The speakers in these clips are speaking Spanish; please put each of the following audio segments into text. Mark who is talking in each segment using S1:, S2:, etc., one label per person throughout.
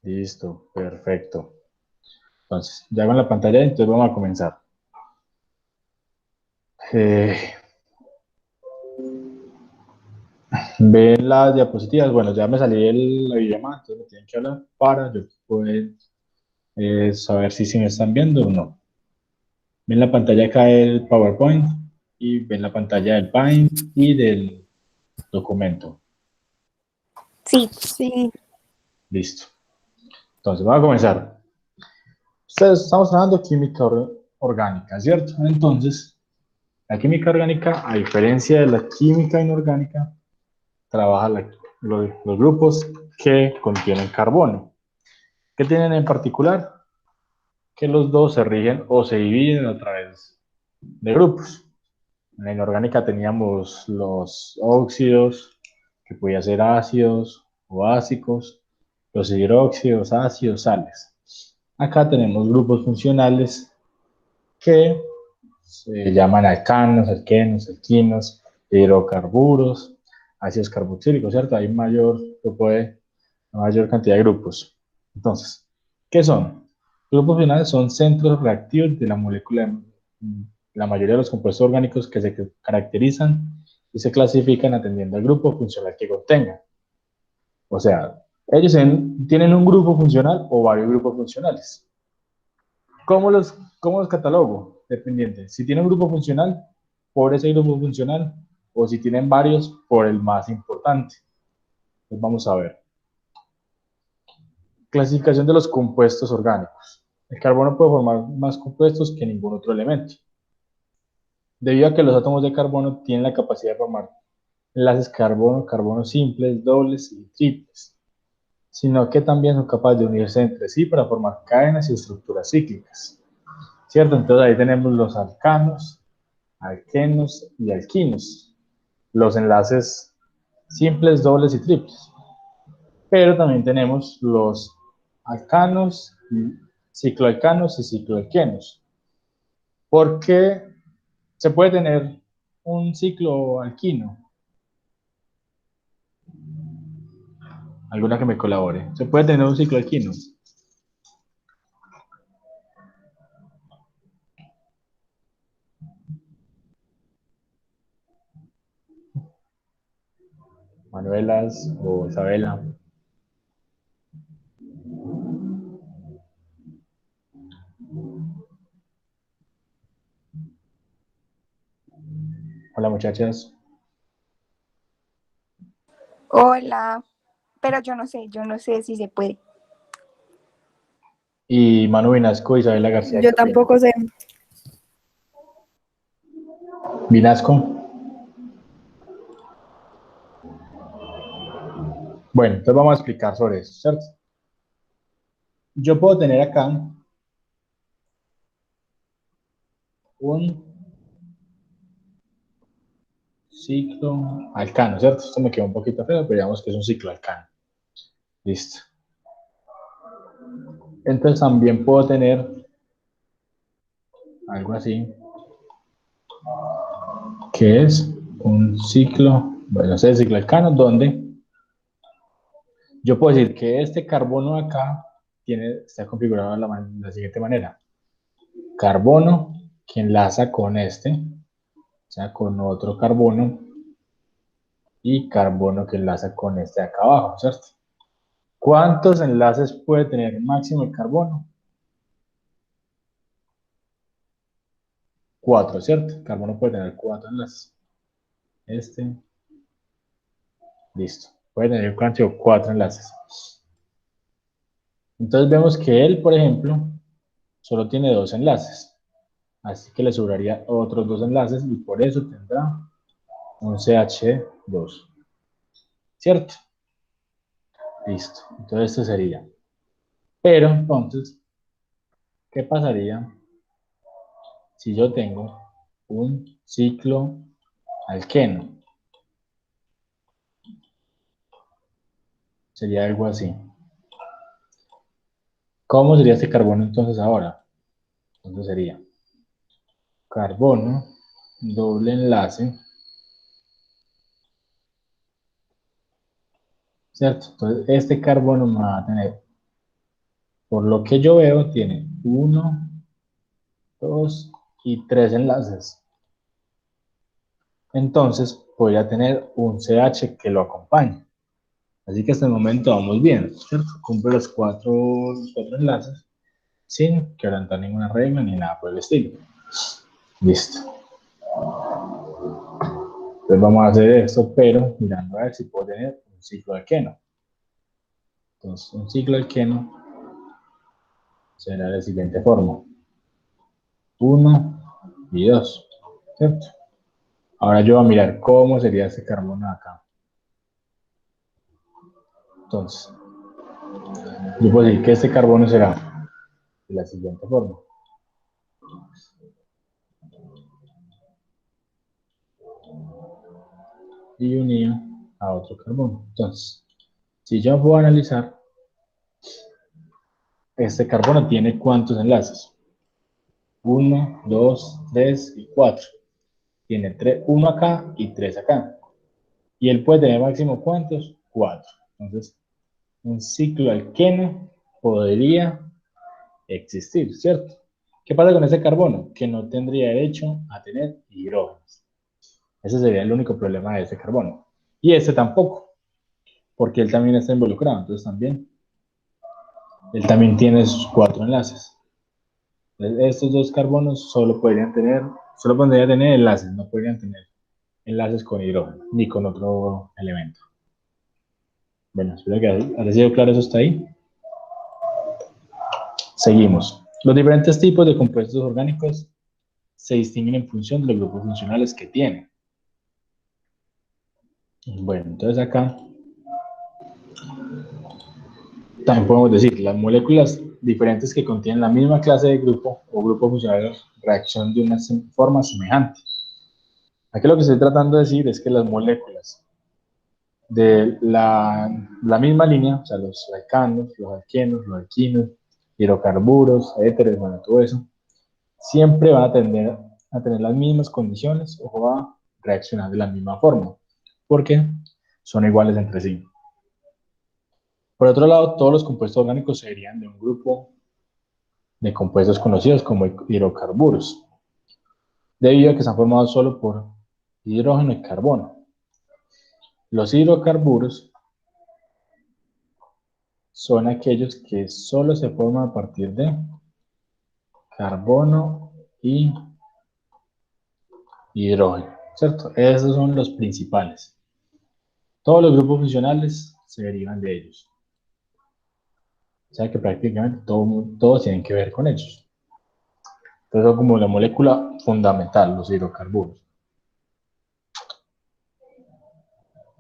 S1: Listo, perfecto. Entonces, ya con la pantalla, entonces vamos a comenzar. Ven las diapositivas. Bueno, ya me salí de la videollamada, entonces me tienen que hablar para yo poder saber si me están viendo o no. Ven la pantalla acá del PowerPoint y ven la pantalla del Paint y del documento.
S2: Sí, sí.
S1: Listo. Entonces, vamos a comenzar. Estamos trabajando química orgánica, ¿cierto? Entonces, la química orgánica, a diferencia de la química inorgánica, trabaja los grupos que contienen carbono. ¿Qué tienen en particular? Que los dos se rigen o se dividen a través de grupos. En la inorgánica teníamos los óxidos, que podían ser ácidos o básicos, los hidróxidos, ácidos, sales. Acá tenemos grupos funcionales que se llaman alcanos, alquenos, alquinos, hidrocarburos, ácidos carboxílicos, ¿cierto? Hay mayor cantidad de grupos. Entonces, ¿qué son? Los grupos finales son centros reactivos de la molécula. La mayoría de los compuestos orgánicos que se caracterizan y se clasifican atendiendo al grupo funcional que contengan. O sea, ellos tienen un grupo funcional o varios grupos funcionales. ¿Cómo los catalogo? Dependiente. Si tiene un grupo funcional, por ese grupo funcional, o si tienen varios, por el más importante. Entonces vamos a ver. Clasificación de los compuestos orgánicos. El carbono puede formar más compuestos que ningún otro elemento. Debido a que los átomos de carbono tienen la capacidad de formar enlaces carbono-carbono simples, dobles y triples, sino que también son capaces de unirse entre sí para formar cadenas y estructuras cíclicas. ¿Cierto? Entonces ahí tenemos los alcanos, alquenos y alquinos, los enlaces simples, dobles y triples. Pero también tenemos los alcanos, cicloalcanos y cicloalquenos. Porque se puede tener un ciclo alquino. Alguna que me colabore. Se puede tener un ciclo alquino. Manuelas o Isabela. Hola muchachas.
S2: Hola. Pero yo no sé si se puede.
S1: Y Manu Vinasco, Isabela García,
S2: Yo
S1: ¿qué opinan?
S2: tampoco sé.
S1: Vinasco. Bueno, entonces vamos a explicar sobre eso, ¿cierto? Yo puedo tener acá un ciclo alcano, ¿cierto? Esto me quedó un poquito feo, pero digamos que es un ciclo alcano. Listo. Entonces también puedo tener algo así, que es un ciclo, bueno, ese ciclo alcano, donde yo puedo decir que este carbono acá está configurado de la siguiente manera. Carbono que enlaza con este, o sea, con otro carbono, y carbono que enlaza con este de acá abajo, ¿cierto? ¿Cuántos enlaces puede tener máximo el carbono? 4, ¿cierto? El carbono puede tener 4 enlaces. Este, listo. Puede tener ¿cuánto? 4 enlaces. Entonces vemos que él, por ejemplo, solo tiene 2 enlaces. Así que le sobraría otros 2 enlaces y por eso tendrá un CH2. ¿Cierto? Listo. Entonces esto sería. Pero entonces, ¿qué pasaría si yo tengo un ciclo alqueno? Sería algo así. ¿Cómo sería este carbono entonces ahora? Entonces sería carbono, doble enlace, ¿cierto? Entonces, este carbono me va a tener, por lo que yo veo, tiene uno, dos y tres enlaces. Entonces, podría tener un CH que lo acompañe. Así que hasta el momento vamos bien, ¿cierto? Cumple los cuatro enlaces sin quebrantar ninguna regla ni nada por el estilo. Listo. Entonces vamos a hacer esto, pero mirando a ver si puedo tener un ciclo alqueno. Entonces, un ciclo alqueno será de la siguiente forma. 1 y 2, ¿cierto? Ahora yo voy a mirar cómo sería este carbono acá. Entonces, yo puedo decir que este carbono será de la siguiente forma. Y unido a otro carbono. Entonces, si yo puedo analizar, este carbono tiene ¿cuántos enlaces? 1, 2, 3 y 4. Tiene 1 acá y 3 acá. Y él puede tener máximo ¿cuántos? 4. Entonces, un ciclo alqueno podría existir, ¿cierto? ¿Qué pasa con ese carbono? Que no tendría derecho a tener hidrógenos. Ese sería el único problema de ese carbono. Y ese tampoco, porque él también está involucrado, entonces también. Él también tiene sus 4 enlaces. Entonces, estos dos carbonos solo podrían tener enlaces, no podrían tener enlaces con hidrógeno, ni con otro elemento. Bueno, espero que haya sido claro eso hasta ahí. Seguimos. Los diferentes tipos de compuestos orgánicos se distinguen en función de los grupos funcionales que tienen. Bueno, entonces acá también podemos decir las moléculas diferentes que contienen la misma clase de grupo o grupo funcional reacción de una forma semejante. Aquí lo que estoy tratando de decir es que las moléculas de la misma línea, o sea, los alcanos, los alquenos, los alquinos, hidrocarburos, éteres, bueno, todo eso, siempre van a tender a tener las mismas condiciones o a reaccionar de la misma forma, porque son iguales entre sí. Por otro lado, todos los compuestos orgánicos serían de un grupo de compuestos conocidos como hidrocarburos, debido a que están formados solo por hidrógeno y carbono. Los hidrocarburos son aquellos que solo se forman a partir de carbono y hidrógeno, ¿cierto? Esos son los principales. Todos los grupos funcionales se derivan de ellos. O sea que prácticamente todos tienen que ver con ellos. Entonces son como la molécula fundamental, los hidrocarburos.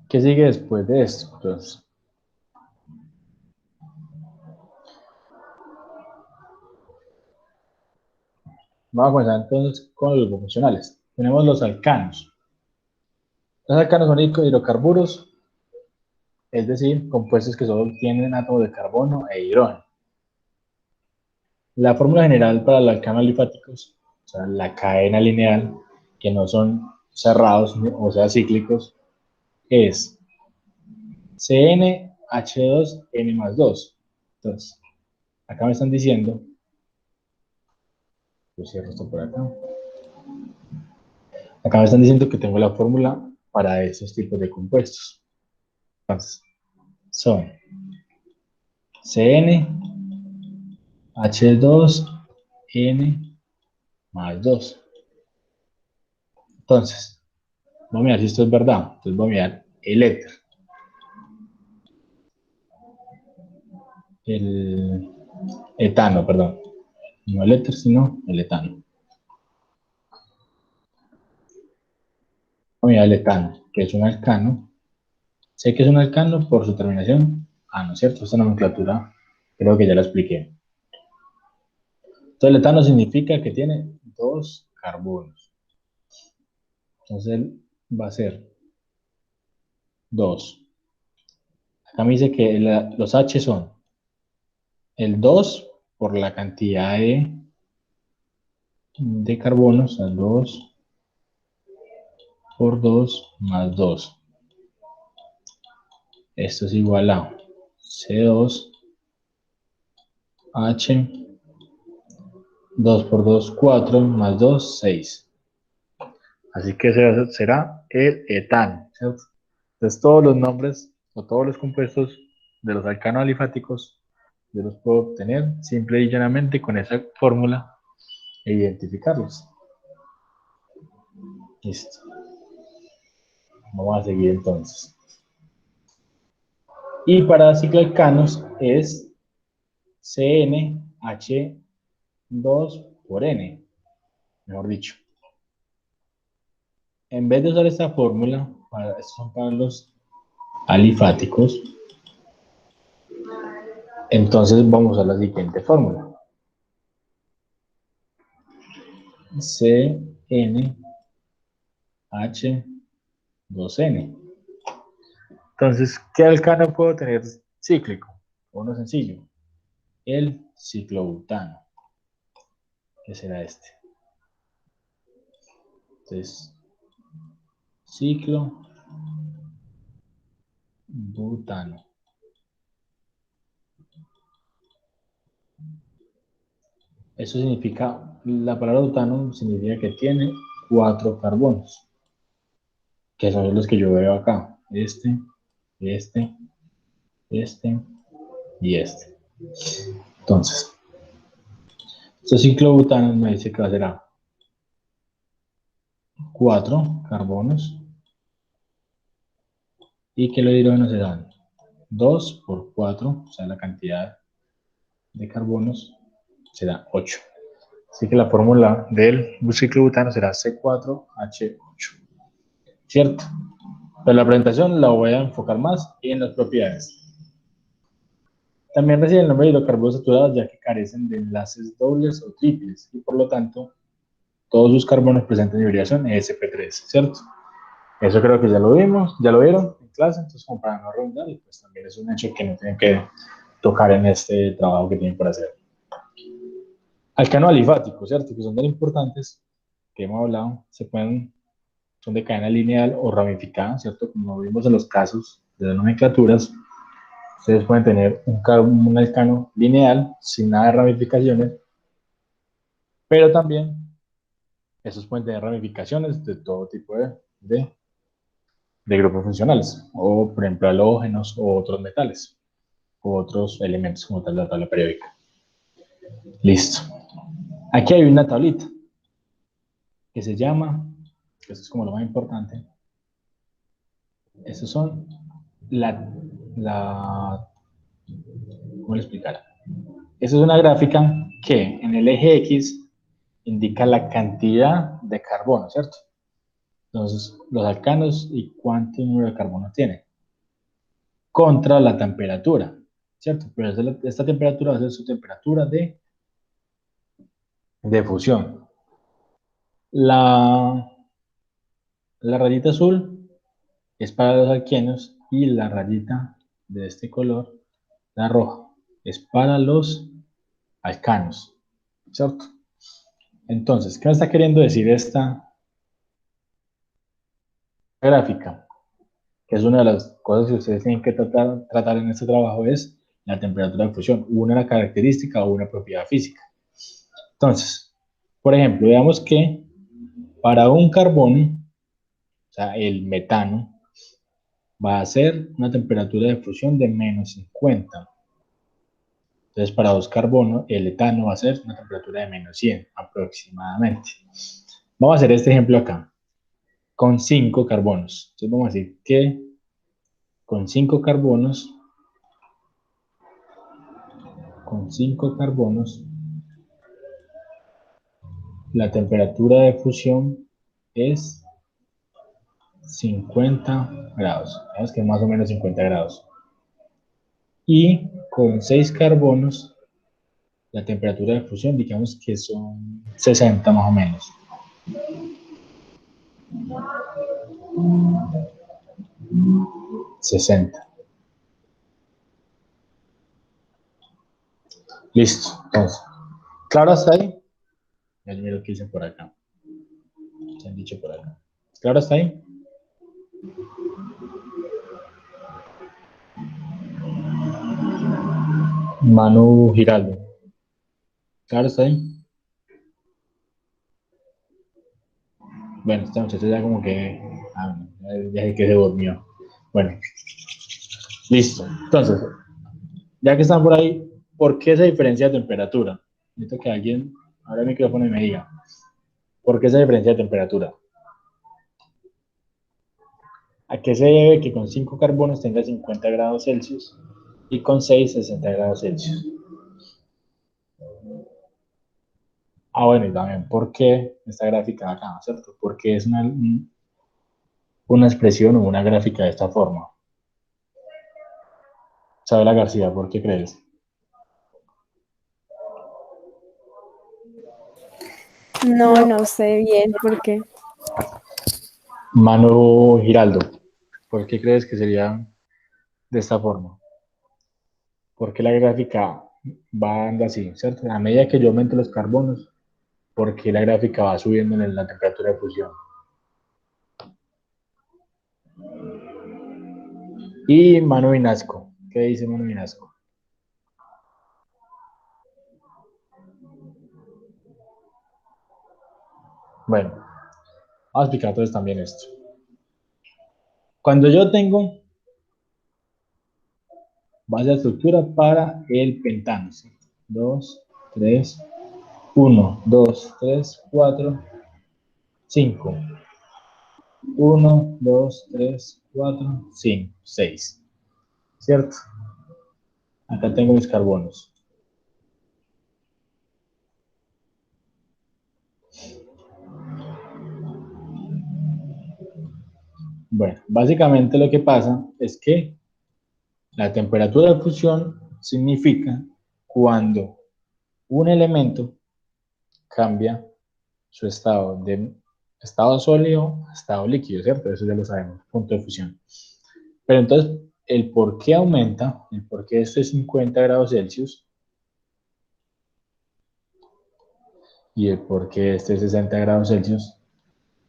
S1: ¿Qué sigue después de esto? Entonces, vamos a comenzar entonces con los grupos funcionales. Tenemos los alcanos. Los alcanos son hidrocarburos, es decir, compuestos que solo tienen átomos de carbono e hidrógeno. La fórmula general para los alcanos alifáticos, o sea, la cadena lineal, que no son cerrados, o sea, cíclicos, es CnH2n más 2. Entonces, acá me están diciendo, yo cierro esto por acá, acá me están diciendo que tengo la fórmula para esos tipos de compuestos. Entonces, son CnH2n más 2. Entonces, vamos a mirar si esto es verdad. Entonces, voy a mirar el éter. El etano, perdón. No el éter, sino el etano. Vamos a mirar el etano, que es un alcano. Sé que es un alcano por su terminación. Ah, no es cierto, esta nomenclatura creo que ya la expliqué. Entonces, el etano significa que tiene dos carbonos. Entonces, va a ser 2. Acá me dice que los H son el 2 por la cantidad de carbonos, o sea, 2 por 2 más 2. Esto es igual a C2H, 2 por 2, 4, más 2, 6. Así que será el etano, ¿cierto? Entonces todos los nombres o todos los compuestos de los alcanos alifáticos yo los puedo obtener simple y llanamente con esa fórmula e identificarlos. Listo. Vamos a seguir entonces. Y para cicloalcanos es CnH2 por N, mejor dicho. En vez de usar esta fórmula, estos son para los alifáticos, entonces vamos a la siguiente fórmula. CnH2n. Entonces, ¿qué alcano puedo tener cíclico? Uno sencillo. El ciclobutano, que será este. Entonces, ciclobutano. Eso significa, la palabra butano significa que tiene 4 carbonos, que son los que yo veo acá. Este y este y este. Entonces, este ciclobutano me dice que va a ser 4 carbonos y que los hidrógenos serán 2 por 4, o sea, la cantidad de carbonos será 8. Así que la fórmula del ciclobutano será C4H8. ¿Cierto? Pero la presentación la voy a enfocar más en las propiedades. También recibe el nombre de hidrocarburos saturados ya que carecen de enlaces dobles o triples y por lo tanto todos sus carbonos presentan hibridación sp3, ¿cierto? Eso creo que ya lo vimos, ya lo vieron en clase, entonces como para no redundar, y pues también es un hecho que no tienen que tocar en este trabajo que tienen por hacer. Alcano alifático, ¿cierto? Que son tan importantes que hemos hablado, son de cadena lineal o ramificada, ¿cierto? Como vimos en los casos de las nomenclaturas, ustedes pueden tener un alcano lineal sin nada de ramificaciones, pero también esos pueden tener ramificaciones de todo tipo de grupos funcionales, o por ejemplo halógenos o otros metales, o otros elementos como tal de la tabla periódica. Listo. Aquí hay una tablita que se llama, que eso es como lo más importante, estos son ¿cómo le explicar? Esa es una gráfica que en el eje X indica la cantidad de carbono, ¿cierto? Entonces, los alcanos y cuánto número de carbono tienen. Contra la temperatura, ¿cierto? Pero esta temperatura va a ser su temperatura de fusión. La rayita azul es para los alquenos y la rayita de este color, la roja, es para los alcanos, ¿cierto? Entonces, ¿qué me está queriendo decir esta gráfica? Que es una de las cosas que ustedes tienen que tratar en este trabajo es la temperatura de fusión, una característica o una propiedad física. Entonces, por ejemplo, veamos que para un carbono, o sea, el metano, va a ser una temperatura de fusión de menos 50. Entonces, para dos carbonos, el etano va a ser una temperatura de menos 100 aproximadamente. Vamos a hacer este ejemplo acá, con 5 carbonos. Entonces, vamos a decir que con 5 carbonos, la temperatura de fusión es 50 grados. Vemos que es más o menos 50 grados. Y con 6 carbonos, la temperatura de fusión, digamos que son 60 más o menos. $60. Listo. Entonces, claro hasta ahí. Ya miro qué dicen por acá. Se han dicho por acá. Claro hasta ahí. Manu Giraldo. Claro, está ahí. Bueno, este muchacho ya como que... ya sé que se durmió. Bueno, listo. Entonces, ya que están por ahí, ¿por qué esa diferencia de temperatura? Necesito que alguien abra el micrófono y me diga, ¿por qué esa diferencia de temperatura? ¿A qué se debe que con 5 carbonos tenga 50 grados Celsius y con 6 60 grados Celsius? Ah, bueno, y también, ¿por qué esta gráfica de acá, cierto? Porque es una expresión o una gráfica de esta forma. Isabela García, ¿por qué crees?
S3: No, no sé bien por qué.
S1: Manu Giraldo, ¿por qué crees que sería de esta forma? Porque la gráfica va dando así, ¿cierto? A medida que yo aumento los carbonos, porque la gráfica va subiendo en la temperatura de fusión. Y Manu Vinasco, ¿qué dice Manu Vinasco? Bueno, vamos a explicar entonces también esto. Cuando yo tengo base de estructura para el pentano, ¿sí? 2, 3, 1, 2, 3, 4, 5. 1, 2, 3, 4, 5, 6. ¿Cierto? Acá tengo mis carbonos. Bueno, básicamente lo que pasa es que la temperatura de fusión significa cuando un elemento cambia su estado de estado sólido a estado líquido, ¿cierto? Eso ya lo sabemos, punto de fusión. Pero entonces, el por qué aumenta, el por qué este es 50 grados Celsius y el por qué este es 60 grados Celsius,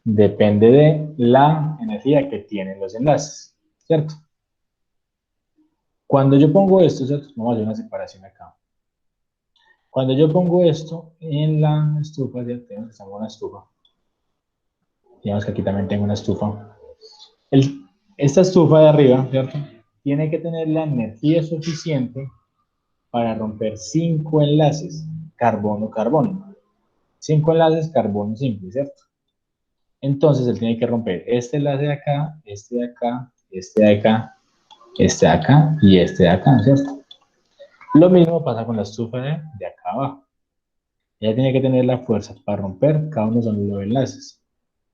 S1: depende de la energía que tienen los enlaces, ¿cierto? Cuando yo pongo esto, ¿cierto? Vamos a hacer una separación acá. Cuando yo pongo esto en la estufa, ya tenemos una estufa. Digamos que aquí también tengo una estufa. Esta estufa de arriba, ¿cierto? Tiene que tener la energía suficiente para romper 5 enlaces, carbono-carbono. 5 enlaces carbono simple, ¿cierto? Entonces él tiene que romper este enlace de acá, este de acá, este de acá, este de acá y este de acá, ¿cierto? Lo mismo pasa con la estufa de acá abajo. Ella tiene que tener la fuerza para romper cada uno de los enlaces.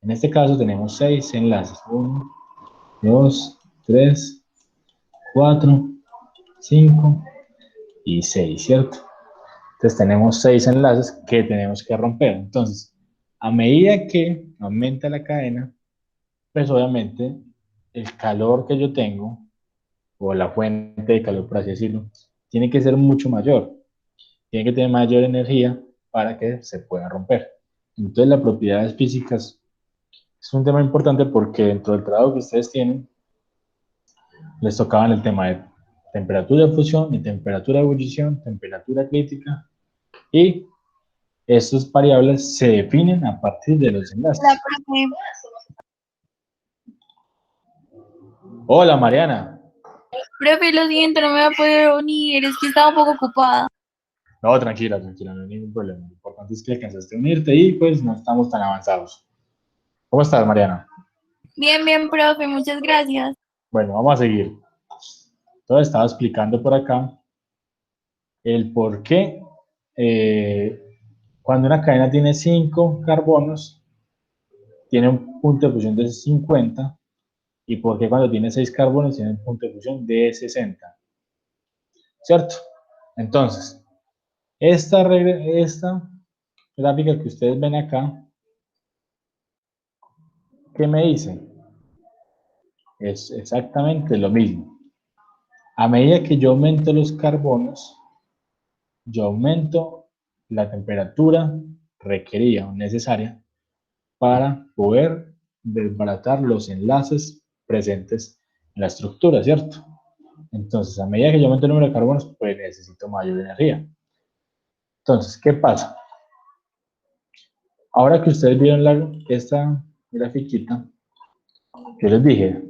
S1: En este caso tenemos 6 enlaces. 1, 2, 3, 4, 5 y 6, ¿cierto? Entonces tenemos 6 enlaces que tenemos que romper. Entonces, a medida que aumenta la cadena, pues obviamente el calor que yo tengo, o la fuente de calor, por así decirlo, tiene que ser mucho mayor. Tiene que tener mayor energía para que se pueda romper. Entonces, las propiedades físicas es un tema importante porque dentro del trabajo que ustedes tienen, les tocaban el tema de temperatura de fusión y temperatura de ebullición, temperatura crítica, y estas variables se definen a partir de los
S2: La
S1: enlaces.
S2: profe,
S1: Hola, Mariana.
S2: profe, lo siento, no me voy a poder unir, es que estaba un poco ocupada.
S1: No, tranquila, tranquila, no hay ningún problema. Lo importante es que alcanzaste a unirte y pues no estamos tan avanzados. ¿Cómo estás, Mariana?
S2: Bien, bien, profe, muchas gracias.
S1: Bueno, vamos a seguir. Entonces estaba explicando por acá el por qué cuando una cadena tiene 5 carbonos, tiene un punto de fusión de 50, y por qué cuando tiene 6 carbonos tiene un punto de fusión de 60, ¿cierto? Entonces, esta gráfica que ustedes ven acá, ¿qué me dice? Es exactamente lo mismo. A medida que yo aumento los carbonos, yo aumento la temperatura requerida o necesaria para poder desbaratar los enlaces presentes en la estructura, ¿cierto? Entonces, a medida que yo aumento el número de carbonos, pues necesito mayor energía. Entonces, ¿qué pasa? Ahora que ustedes vieron esta grafiquita, yo les dije,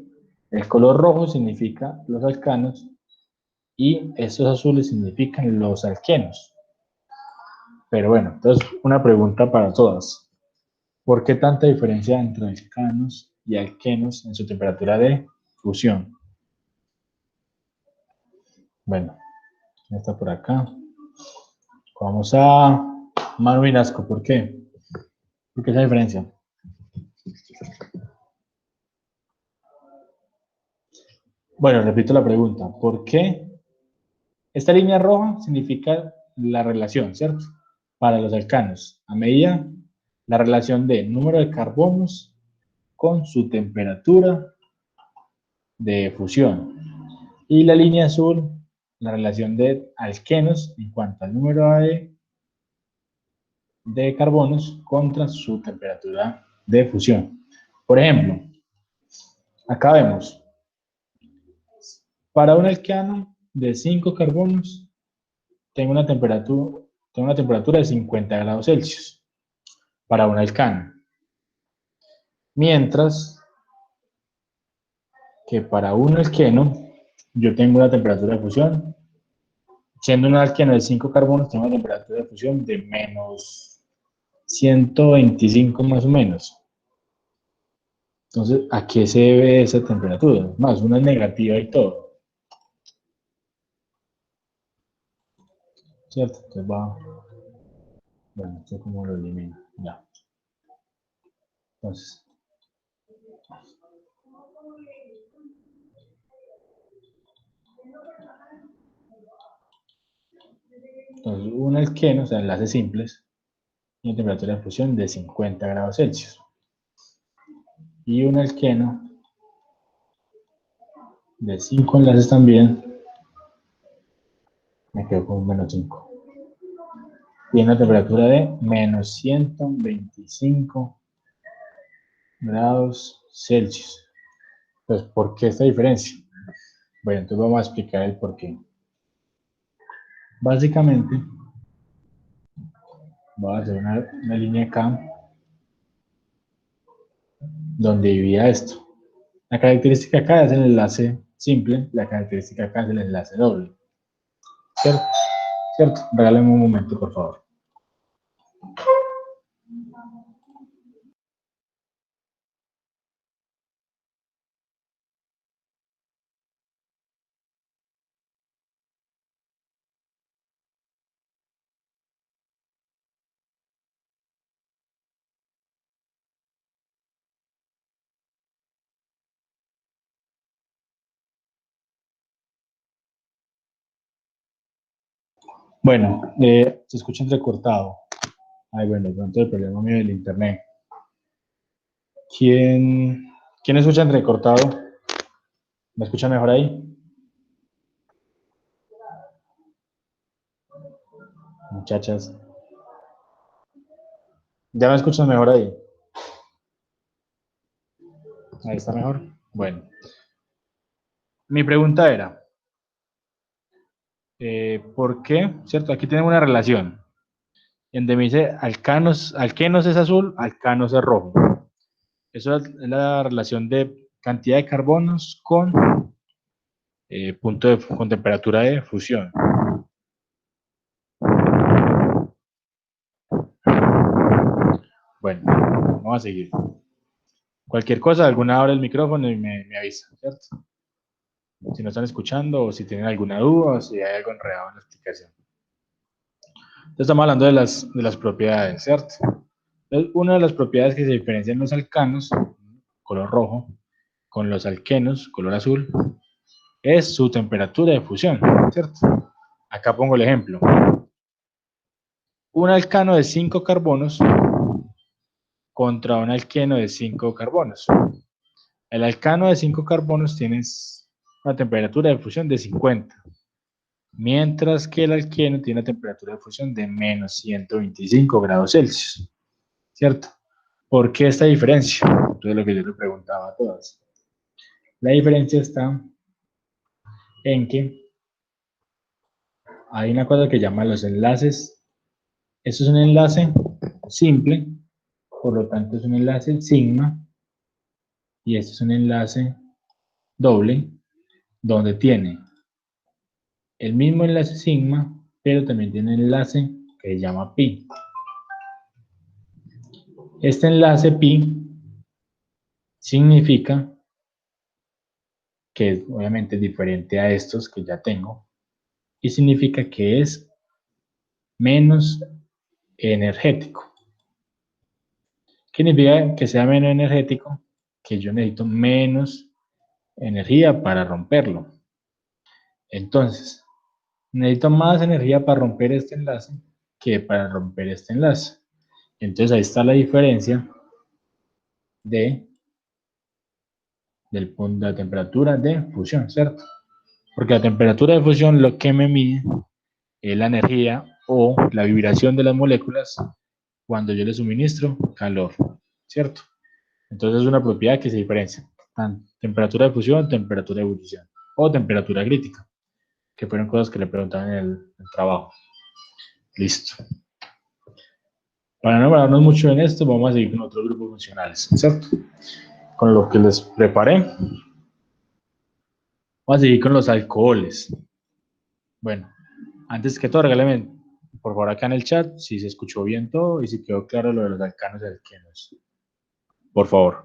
S1: el color rojo significa los alcanos y estos azules significan los alquenos. Pero bueno, entonces una pregunta para todas. ¿Por qué tanta diferencia entre alcanos y alquenos en su temperatura de fusión? Bueno, está por acá. Vamos a Manu Vinasco. ¿Por qué? ¿Por qué esa diferencia? Bueno, repito la pregunta. ¿Por qué? Esta línea roja significa la relación, ¿cierto? Para los alcanos. A medida la relación de número de carbonos con su temperatura de fusión. Y la línea azul, la relación de alquenos en cuanto al número de carbonos contra su temperatura de fusión. Por ejemplo, acá vemos, para un alqueno de 5 carbonos, tengo una temperatura de 50 grados Celsius para un alcano. Mientras que para un alqueno, yo tengo una temperatura de fusión, siendo un alqueno de 5 carbonos, tengo una temperatura de fusión de menos 125 más o menos. Entonces, ¿a qué se debe esa temperatura? Más, una es negativa y todo. ¿Cierto? Entonces va. Bueno, esto como lo elimino. Ya. Entonces. Un alqueno, o sea, enlaces simples, una temperatura de fusión de 50 grados Celsius. Y un alqueno de 5 enlaces también, me quedo con menos 5. Tiene una temperatura de menos 125 grados Celsius. Entonces, ¿por qué esta diferencia? Bueno, entonces vamos a explicar el por qué. Básicamente, voy a hacer una línea acá donde divida esto. La característica acá es el enlace simple, la característica acá es el enlace doble. ¿Cierto? ¿Cierto? Regálame un momento, por favor. Bueno, se escucha entrecortado. Ay, bueno, de pronto el problema mío del internet. ¿Quién escucha entrecortado? ¿Me escucha mejor ahí? Muchachas. ¿Ya me escuchan mejor ahí? Ahí está mejor. Bueno. Mi pregunta era, ¿por qué? ¿Cierto? Aquí tenemos una relación. En donde me dice alquenos es azul, alcanos es rojo. Eso es la relación de cantidad de carbonos con con temperatura de fusión. Bueno, vamos a seguir. Cualquier cosa, alguna abre el micrófono y me avisa, ¿cierto? Si no están escuchando o si tienen alguna duda o si hay algo enredado en la explicación. Entonces estamos hablando de las propiedades, ¿cierto? Entonces, una de las propiedades que se diferencian los alcanos, color rojo, con los alquenos, color azul, es su temperatura de fusión, ¿cierto? Acá pongo el ejemplo. Un alcano de 5 carbonos contra un alqueno de 5 carbonos. El alcano de 5 carbonos tiene una temperatura de fusión de 50, mientras que el alqueno tiene una temperatura de fusión de menos 125 grados Celsius, ¿cierto? ¿Por qué esta diferencia? Entonces lo que yo le preguntaba a todas. La diferencia está en que hay una cosa que llama los enlaces. Esto es un enlace simple, por lo tanto es un enlace sigma, y este es un enlace doble, donde tiene el mismo enlace sigma, pero también tiene un enlace que se llama pi. Este enlace pi significa que obviamente es diferente a estos que ya tengo, y significa que es menos energético. ¿Qué significa que sea menos energético? Que yo necesito menos energía para romperlo. Entonces, necesito más energía para romper este enlace que para romper este enlace. Entonces ahí está la diferencia del punto de la temperatura de fusión, ¿cierto? Porque la temperatura de fusión lo que me mide es la energía o la vibración de las moléculas cuando yo le suministro calor, ¿cierto? Entonces es una propiedad que se diferencia. Temperatura de fusión, temperatura de ebullición o temperatura crítica, que fueron cosas que le preguntaban en el trabajo. Listo. Para no demorarnos mucho en esto, vamos a seguir con otros grupos funcionales, ¿cierto? Con lo que les preparé. Vamos a seguir con los alcoholes. Bueno, antes que todo, regálame, por favor, acá en el chat, si se escuchó bien todo y si quedó claro lo de los alcanos y alquenos. Por favor.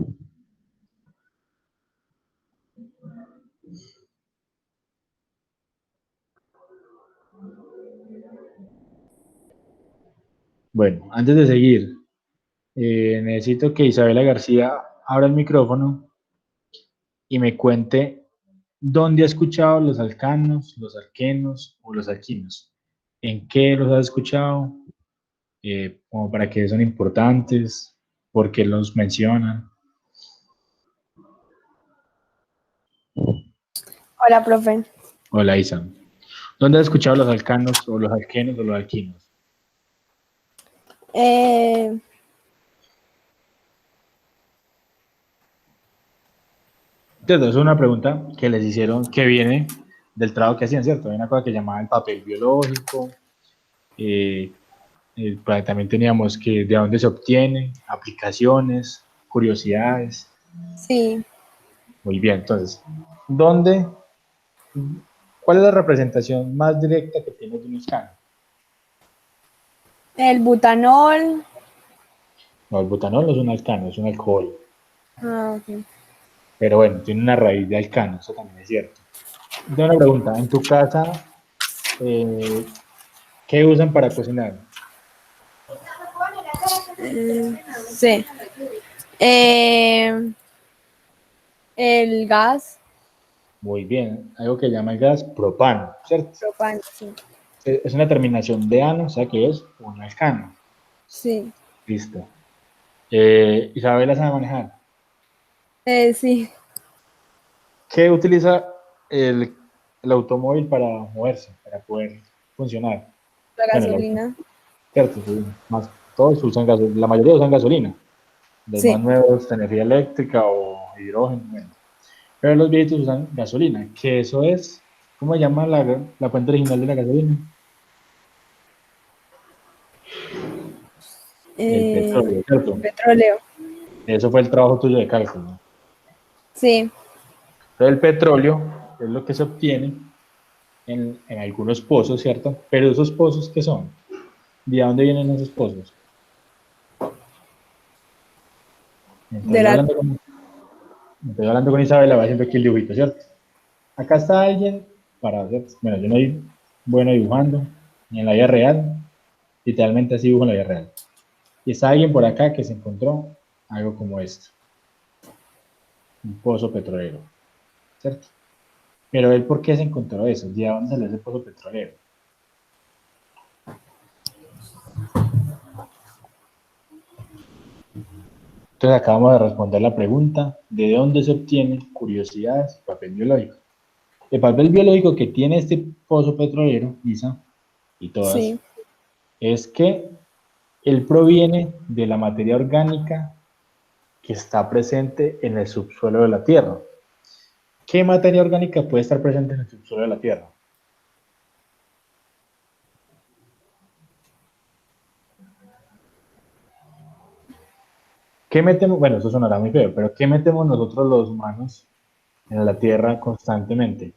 S1: Bueno, antes de seguir, necesito que Isabela García abra el micrófono y me cuente dónde ha escuchado los alcanos, los alquenos o los alquinos. ¿En qué los ha escuchado? Como para qué son importantes, por qué los mencionan.
S3: Hola, profe.
S1: Hola, Isa. ¿Dónde has escuchado los alcanos o los alquenos o los alquinos?
S3: Eh,
S1: Entonces, es una pregunta que les hicieron que viene del trabajo que hacían, ¿cierto? Hay una cosa que llamaba el papel biológico, también teníamos que de dónde se obtiene, aplicaciones, curiosidades.
S3: sí,
S1: Muy bien, entonces, ¿dónde, cuál es la representación más directa que tiene de un alcano?
S3: el butanol.
S1: No, el butanol no es un alcano, es un alcohol.
S3: Ah, ok.
S1: Pero bueno, tiene una raíz de alcano, eso también es cierto. Tengo una pregunta, ¿en tu casa qué usan para cocinar?
S3: Sí. Eh, el gas,
S1: Muy bien, algo que llama el gas propano, ¿cierto?
S3: propano, sí.
S1: Es una terminación de ano, o sea que es un alcano.
S3: Sí.
S1: Listo. Isabela sabe manejar.
S3: Sí,
S1: ¿Qué utiliza el automóvil para moverse, para poder funcionar?
S3: la
S1: Bueno,
S3: gasolina.
S1: cierto, sí, más, todos usan gasolina, la mayoría usan gasolina. Los más
S3: Sí.
S1: nuevos, energía eléctrica o hidrógeno, bueno. Pero los viejitos usan gasolina, que eso es, ¿cómo se llama la fuente original de la gasolina? El petróleo, ¿cierto?
S3: Petróleo.
S1: Eso fue el trabajo tuyo de cálculo.
S3: Sí.
S1: Pero el petróleo es lo que se obtiene en algunos pozos, ¿cierto? Pero esos pozos, ¿qué son? ¿De dónde vienen esos pozos?
S3: De
S1: Entonces,
S3: la...
S1: hablando con Isabela, va haciendo aquí el dibujito, ¿cierto? Acá está alguien para hacer, bueno, yo no soy bueno dibujando, ni en la vida real, literalmente así dibujo en la vida real. Y está alguien por acá que se encontró algo como esto, un pozo petrolero, ¿cierto? Pero él, ¿por qué se encontró eso? ¿De dónde salió ese pozo petrolero? Entonces acabamos de responder la pregunta, ¿de dónde se obtienen curiosidades y papel biológico? El papel biológico que tiene este pozo petrolero, Isa, y todas,
S3: Sí.
S1: es que él proviene de la materia orgánica que está presente en el subsuelo de la Tierra. ¿Qué ¿Qué materia orgánica puede estar presente en el subsuelo de la Tierra? ¿Qué metemos? Bueno, eso sonará muy feo, pero ¿qué metemos nosotros los humanos en la Tierra constantemente?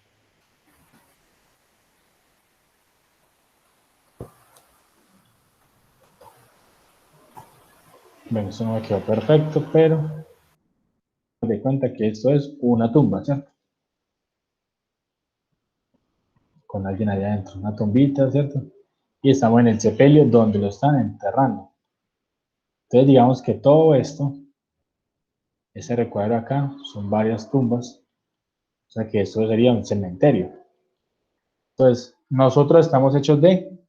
S1: Bueno, eso no me quedó perfecto, pero de cuenta que esto es una tumba, ¿cierto? Con alguien allá adentro, una tumbita, ¿cierto? Y estamos en el sepelio donde lo están enterrando. Entonces digamos que todo esto, ese recuadro acá, son varias tumbas, o sea que esto sería un cementerio. Entonces, nosotros estamos hechos de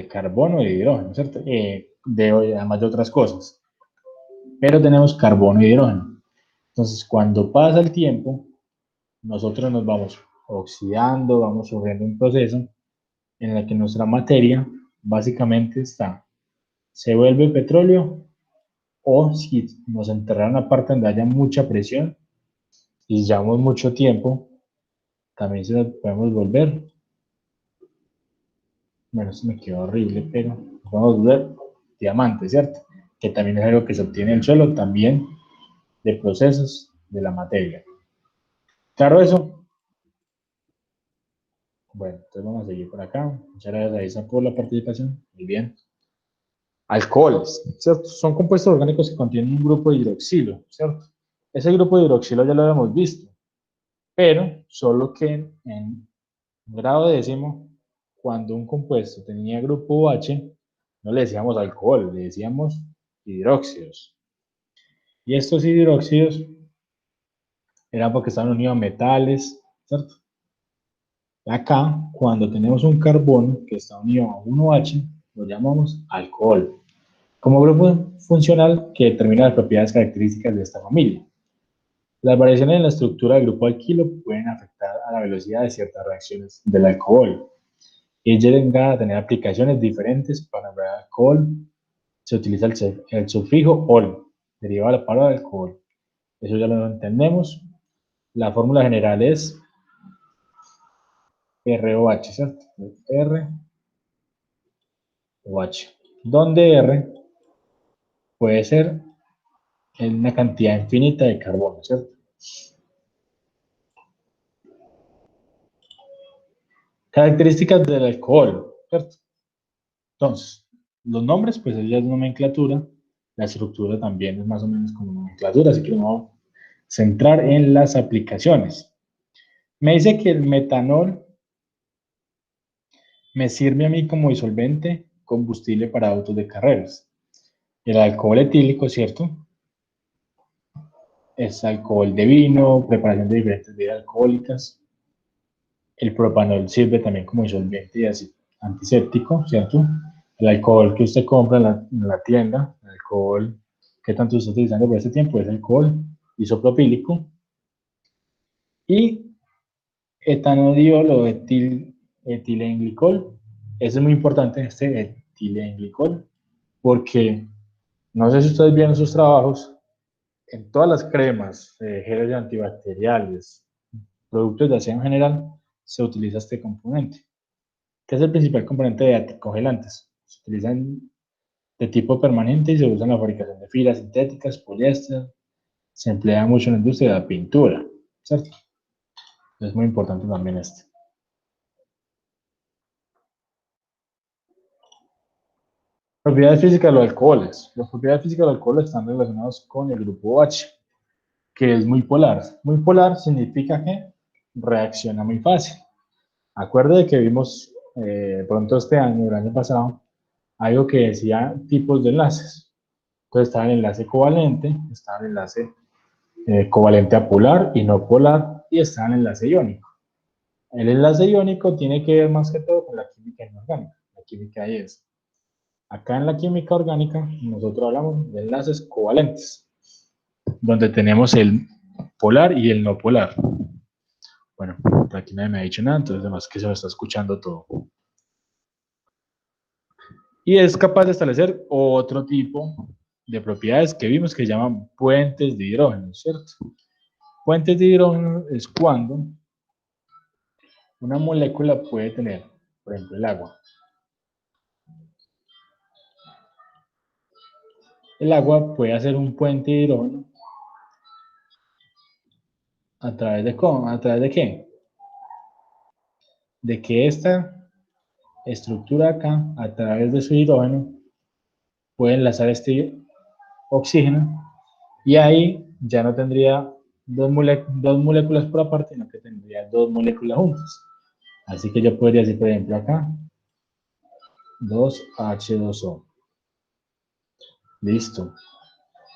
S1: carbono y de hidrógeno, ¿cierto? Además de otras cosas. Pero tenemos carbono y hidrógeno. Entonces, cuando pasa el tiempo, nosotros nos vamos oxidando, vamos sufriendo un proceso en el que nuestra materia básicamente se vuelve petróleo, o si nos enterraron una parte donde haya mucha presión y llevamos mucho tiempo, también se lo podemos volver. Bueno, eso me quedó horrible, pero podemos volver diamante, ¿cierto? Que también es algo que se obtiene del suelo, también de procesos de la materia. ¿Claro eso? Bueno, entonces vamos a seguir por acá. Muchas gracias a Isa por la participación. Muy bien. Alcoholes, ¿cierto? Son compuestos orgánicos que contienen un grupo de hidroxilo, ¿cierto? Ese grupo de hidroxilo ya lo habíamos visto, pero solo que en grado décimo, cuando un compuesto tenía grupo OH, no le decíamos alcohol, le decíamos hidróxidos. Y estos hidróxidos eran porque estaban unidos a metales, ¿cierto? Acá, cuando tenemos un carbono que está unido a un OH, lo llamamos alcohol, como grupo funcional que determina las propiedades características de esta familia. Las variaciones en la estructura del grupo alquilo pueden afectar a la velocidad de ciertas reacciones del alcohol y llegan a tener aplicaciones diferentes. Para nombrar alcohol se utiliza el sufijo ol, derivado de la palabra alcohol. Eso ya lo entendemos. La fórmula general es ROH, ¿cierto? ROH, donde R puede ser en una cantidad infinita de carbono, ¿cierto? Características del alcohol, ¿cierto? Entonces, los nombres, pues ya es nomenclatura, la estructura también es más o menos como nomenclatura, así que nos vamos a centrar en las aplicaciones. Me dice que el metanol me sirve a mí como disolvente, combustible para autos de carreras. El alcohol etílico, ¿cierto? Es alcohol de vino, preparación de diferentes bebidas alcohólicas. El propanol sirve también como disolvente y antiséptico, ¿cierto? El alcohol que usted compra en la tienda, el alcohol que tanto está utilizando por este tiempo, es alcohol isopropílico. Y etanodiol o etilenglicol, eso es muy importante, este etilenglicol, porque no sé si ustedes vieron sus trabajos, en todas las cremas, geles antibacteriales, productos de aseo en general, se utiliza este componente, que es el principal componente de anticongelantes. Se utilizan de tipo permanente y se usa en la fabricación de fibras sintéticas, poliéster, se emplea mucho en la industria de la pintura, ¿cierto? Es muy importante también este. Propiedades físicas de los alcoholes. Las propiedades físicas de los alcoholes están relacionadas con el grupo OH, que es muy polar. Muy polar significa que reacciona muy fácil. Acuerde que vimos pronto este año, el año pasado, algo que decía tipos de enlaces. Entonces está el enlace covalente, está el enlace covalente apolar y no polar, y está el enlace iónico. El enlace iónico tiene que ver más que todo con la química inorgánica. La química es. Acá en la química orgánica nosotros hablamos de enlaces covalentes, donde tenemos el polar y el no polar. Bueno, por aquí nadie me ha dicho nada, entonces además que se me está escuchando todo. Y es capaz de establecer otro tipo de propiedades que vimos que llaman puentes de hidrógeno, ¿cierto? Puentes de hidrógeno es cuando una molécula puede tener, por ejemplo, el agua. El agua puede hacer un puente de hidrógeno a través de cómo, a través de qué? De que esta estructura acá, a través de su hidrógeno, puede enlazar este oxígeno y ahí ya no tendría dos moléculas por aparte, sino que tendría dos moléculas juntas. Así que yo podría decir, por ejemplo, acá, 2H2O. Listo.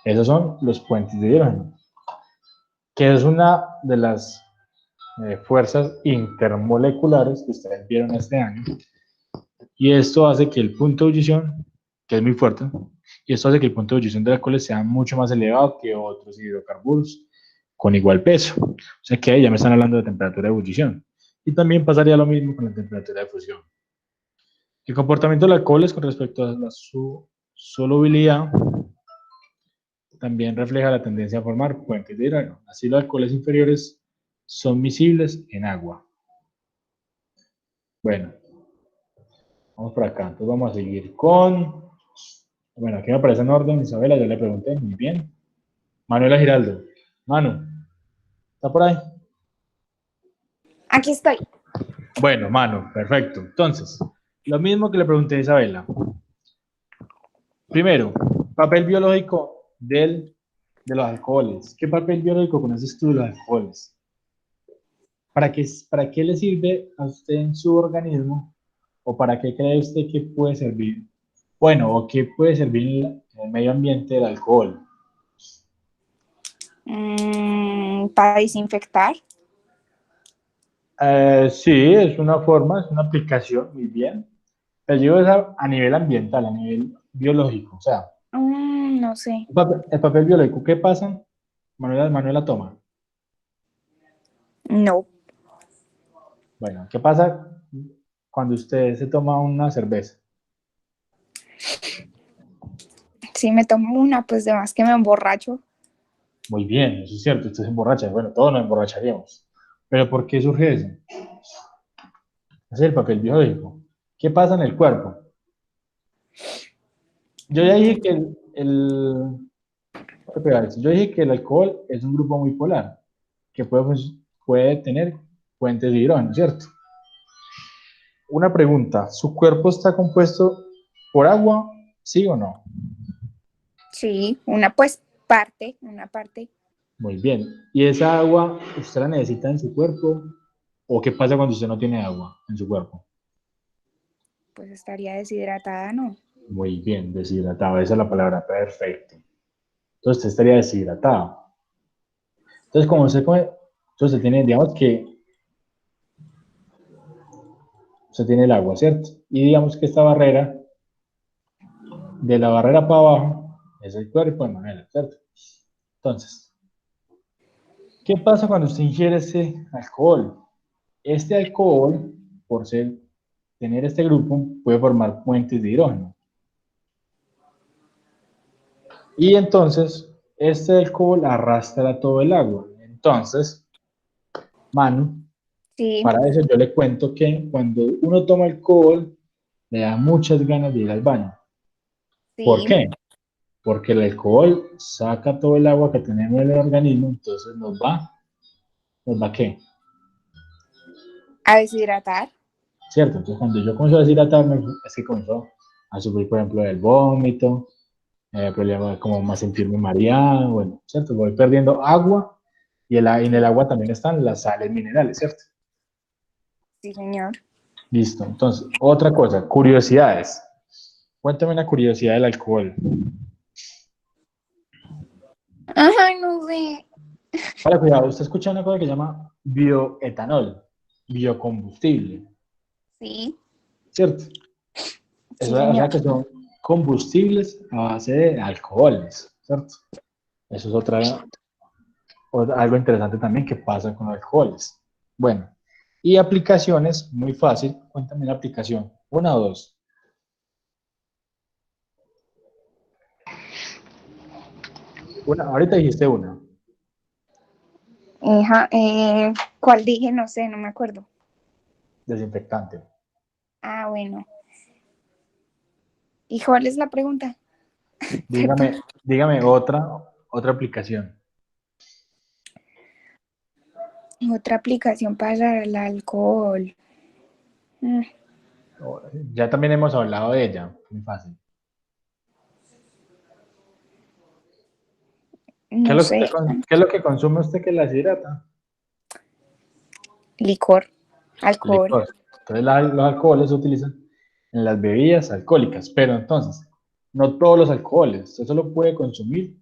S1: Esos son los puentes de hidrógeno, que es una de las fuerzas intermoleculares que ustedes vieron este año. Y esto hace que el punto de ebullición, que es muy fuerte, y esto hace que el punto de ebullición del alcohol sea mucho más elevado que otros hidrocarburos con igual peso. O sea que ahí ya me están hablando de temperatura de ebullición. Y también pasaría lo mismo con la temperatura de fusión. El comportamiento del alcohol es con respecto a su solubilidad también refleja la tendencia a formar puentes de hidrógeno. Así los alcoholes inferiores son miscibles en agua. Bueno, vamos por acá. Entonces vamos a seguir con... Bueno, aquí me aparece en orden, Isabela, ya le pregunté, muy bien. Manuela Giraldo. Manu, ¿está por ahí?
S2: Aquí estoy.
S1: Bueno, Manu, perfecto. Entonces, lo mismo que le pregunté a Isabela. Primero, papel biológico de los alcoholes. ¿Qué papel biológico conoces tú de los alcoholes? Para qué le sirve a usted en su organismo o para qué cree usted que puede servir? Bueno, o qué puede servir en el medio ambiente del alcohol.
S2: Para desinfectar.
S1: Sí, es una forma, es una aplicación, muy bien. Pero yo digo es a nivel ambiental, a nivel biológico. O sea,
S2: No sé.
S1: el papel biológico, ¿qué pasa? Manuela toma.
S2: No.
S1: Bueno, ¿qué pasa cuando usted se toma una cerveza?
S2: Si me tomo una, pues de más que me emborracho.
S1: Muy bien, eso es cierto, usted se emborracha. Bueno, todos nos emborracharíamos. Pero ¿por qué surge eso? Es el papel biológico. ¿Qué pasa en el cuerpo? Yo ya dije que yo dije que el alcohol es un grupo muy polar, que puede tener fuentes de hidrógeno, ¿cierto? Una pregunta, ¿su cuerpo está compuesto por agua? ¿Sí o no?
S2: Sí, una pues parte, una parte.
S1: Muy bien. ¿Y esa agua usted la necesita en su cuerpo? ¿O qué pasa cuando usted no tiene agua en su cuerpo?
S2: Pues estaría deshidratada, ¿no?
S1: Muy bien, deshidratado, esa es la palabra, perfecto. Entonces usted estaría deshidratado. Entonces, como usted come, entonces tiene, digamos que usted tiene el agua, ¿cierto? Y digamos que esta barrera, de la barrera para abajo, es el cuerpo de Manuela, ¿cierto? Entonces, ¿qué pasa cuando usted ingiere ese alcohol? Este alcohol, tener este grupo, puede formar puentes de hidrógeno. Y entonces, este alcohol arrastra todo el agua. Entonces, Manu,
S2: Sí,
S1: para eso yo le cuento que cuando uno toma alcohol, le da muchas ganas de ir al baño. ¿Por
S2: sí.
S1: qué? Porque el alcohol saca todo el agua que tenemos en el organismo, entonces ¿nos va qué?
S2: A deshidratar.
S1: ¿Cierto? Entonces cuando yo comienzo a deshidratarme, es que comienzo a sufrir, por ejemplo, del vómito, problemas como más sentirme mareado, bueno, ¿cierto? Voy perdiendo agua y en el
S2: Sí,
S1: agua también están las sales minerales, ¿cierto?
S2: sí, señor.
S1: Listo. Entonces, otra cosa, curiosidades. Cuéntame una curiosidad del alcohol.
S2: Ay, no sé.
S1: Vale, cuidado, usted escucha una cosa que se llama bioetanol, biocombustible,
S2: Sí,
S1: ¿cierto?
S2: sí,
S1: O sea
S2: señor.
S1: que son combustibles a base de alcoholes, ¿cierto? Eso es algo interesante también que pasa con los alcoholes. Bueno, y aplicaciones, muy fácil. Cuéntame la aplicación. Una o dos. Una, ahorita dijiste una.
S4: ¿Cuál dije? No sé, no me acuerdo.
S1: Desinfectante.
S4: Ah, bueno. ¿Y cuál es la pregunta?
S1: Dígame otra aplicación.
S4: Otra aplicación para el alcohol. Mm,
S1: Ya también hemos hablado de ella. Muy fácil. ¿Qué es
S4: No
S1: lo que,
S4: sé.
S1: qué es lo que consume usted que la deshidrata?
S4: Licor, alcohol.
S1: Licor. Entonces los alcoholes se utilizan en las bebidas alcohólicas, pero entonces, no todos los alcoholes, usted solo puede consumir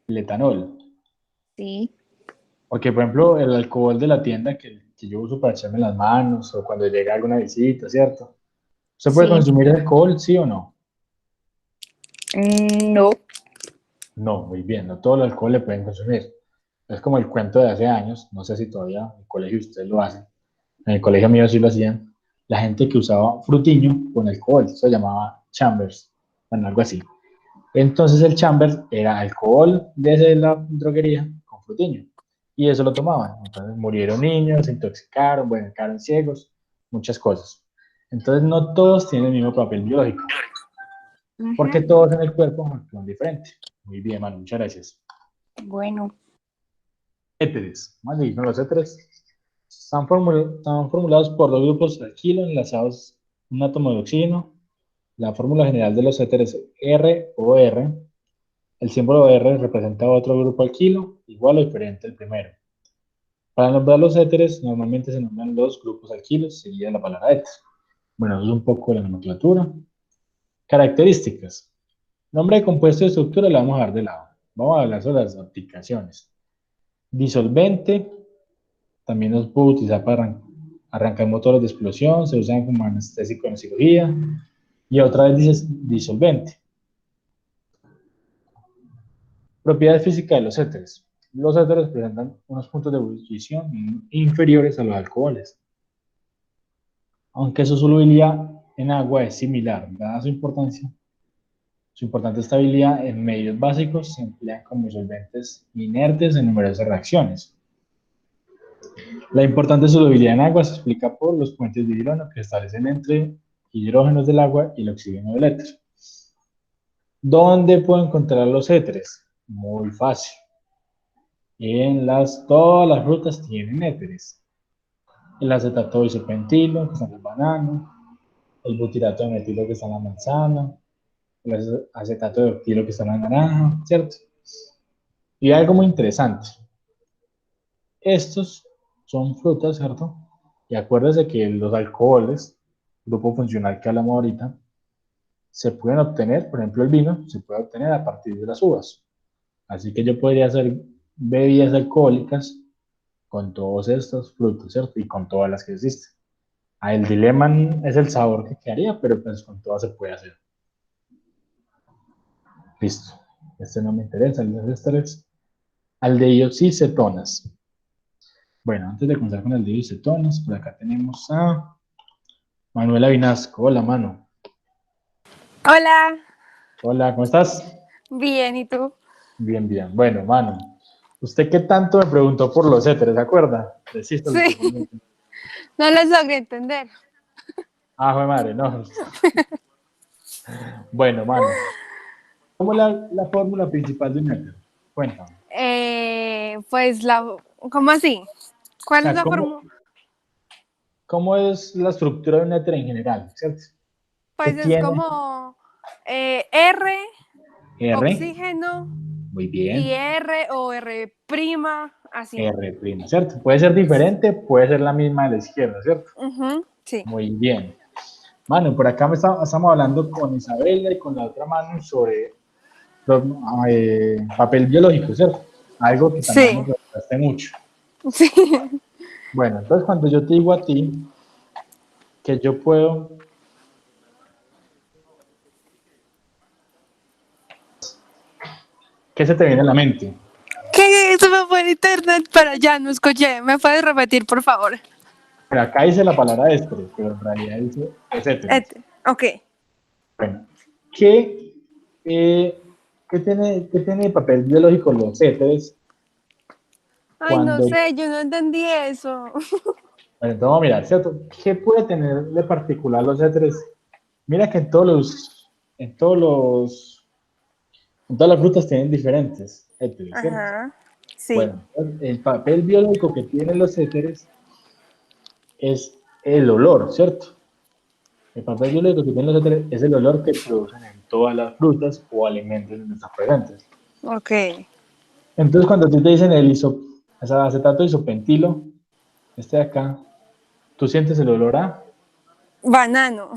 S1: el etanol.
S4: Sí,
S1: Porque, por ejemplo, el alcohol de la tienda que yo uso para echarme las manos o cuando llega alguna visita, ¿cierto? ¿Usted puede
S4: sí.
S1: consumir alcohol, sí o no?
S4: No.
S1: No, muy bien, no todo el alcohol le pueden consumir. Es como el cuento de hace años, no sé si todavía en el colegio ustedes lo hacen, en el colegio mío sí lo hacían, la gente que usaba frutiño con alcohol, eso se llamaba chambers, bueno, algo así. Entonces el chambers era alcohol desde la droguería con frutiño, y eso lo tomaban. Entonces murieron niños, se intoxicaron, bueno, quedaron ciegos, muchas cosas. Entonces no todos tienen el mismo papel biológico, porque
S4: Ujú.
S1: todos en el cuerpo actúan diferente. Muy bien, Manu, muchas gracias.
S4: Bueno,
S1: Éteres, más bien, los éteres están formulados por dos grupos alquilo enlazados a un átomo de oxígeno. La fórmula general de los éteres es ROR. El símbolo R representa otro grupo alquilo, igual o diferente al primero. Para nombrar los éteres, normalmente se nombran los grupos alquilos, seguida de la palabra éter. Bueno, eso es un poco la nomenclatura. Características. Nombre de compuesto y estructura la vamos a dar de lado. Vamos a hablar sobre las aplicaciones. Disolvente, también nos puede utilizar para arrancar motores de explosión, se usan como anestésico en cirugía. Y otra vez dices disolvente. Propiedades físicas de los éteres. Los éteres presentan unos puntos de ebullición inferiores a los alcoholes, aunque su solubilidad en agua es similar. Dada su importante estabilidad en medios básicos, se emplean como solventes inertes en numerosas reacciones. La importante solubilidad en agua se explica por los puentes de hidrógeno que se establecen entre hidrógenos del agua y el oxígeno del éter. ¿Dónde puedo encontrar los éteres? Muy fácil. Todas las frutas tienen éteres. El acetato de isopentilo, que está en el banano, el butirato de metilo, que está en la manzana, el acetato de octilo, que está en la naranja, ¿cierto? Y algo muy interesante. Estos son frutas, ¿cierto? Y acuérdense que los alcoholes, grupo funcional que hablamos ahorita, se pueden obtener, por ejemplo el vino, se puede obtener a partir de las uvas. Así que yo podría hacer bebidas alcohólicas con todos estos frutos, ¿cierto? Y con todas las que existen. El dilema es el sabor que quedaría, pero pues con todas se puede hacer. Listo. Este no me interesa, el de estos aldehidroxicetonas. Bueno, antes de comenzar con aldehidroxicetonas, por acá tenemos a Manuela Vinasco. Hola, Manu.
S5: Hola,
S1: Hola, ¿cómo estás?
S5: bien, ¿y tú?
S1: Bien, bien. Bueno, Manu, ¿usted qué tanto me preguntó por los éteres, se acuerda? Resista lo que fue.
S5: Sí, no les logré entender.
S1: Ah, joder, madre, no. Bueno, Manu, ¿cómo es la fórmula principal de un éter? Cuéntame.
S5: Pues ¿cómo así?
S1: O
S5: ¿Cuál es
S1: sea,
S5: la fórmula?
S1: ¿cómo es la estructura de un éter en general? ¿Cierto? ¿Qué
S5: Pues es
S1: tiene?
S5: como R,
S1: R,
S5: oxígeno,
S1: muy
S5: y
S1: bien.
S5: R o R prima, así.
S1: R', ¿cierto? Puede ser diferente, puede ser la misma de la izquierda, ¿cierto?
S5: Ujú, sí.
S1: Muy bien. Manu, por acá estamos hablando con Isabela y con la otra Manu sobre papel biológico, ¿cierto? Algo que también me
S5: Sí,
S1: preguntaste mucho.
S5: sí.
S1: Bueno, entonces cuando yo te digo a ti que yo puedo, ¿qué se te viene a la mente?
S5: ¿Qué? Se me fue el internet, pero ya no escuché. ¿Me puedes repetir, por favor?
S1: Pero acá dice la palabra ésteres, pero en realidad dice éteres.
S5: Ok.
S1: Bueno, ¿qué, qué tiene papel biológico los éteres
S5: Ay, no
S1: Cuando,
S5: sé, yo no entendí eso.
S1: bueno, entonces vamos a mirar, ¿cierto? ¿Qué puede tener de particular los éteres? Mira que en todos los, en todas las frutas tienen diferentes éteres, ¿cierto?
S4: Ajá. Sí.
S1: Bueno, el papel biológico que tienen los éteres es el olor, ¿cierto? El papel biológico que tienen los éteres es el olor que producen en todas las frutas o alimentos donde están presentes.
S4: Ok.
S1: Entonces, cuando a ti te dicen acetato isopentilo, este de acá, tú sientes el olor a
S5: Banano.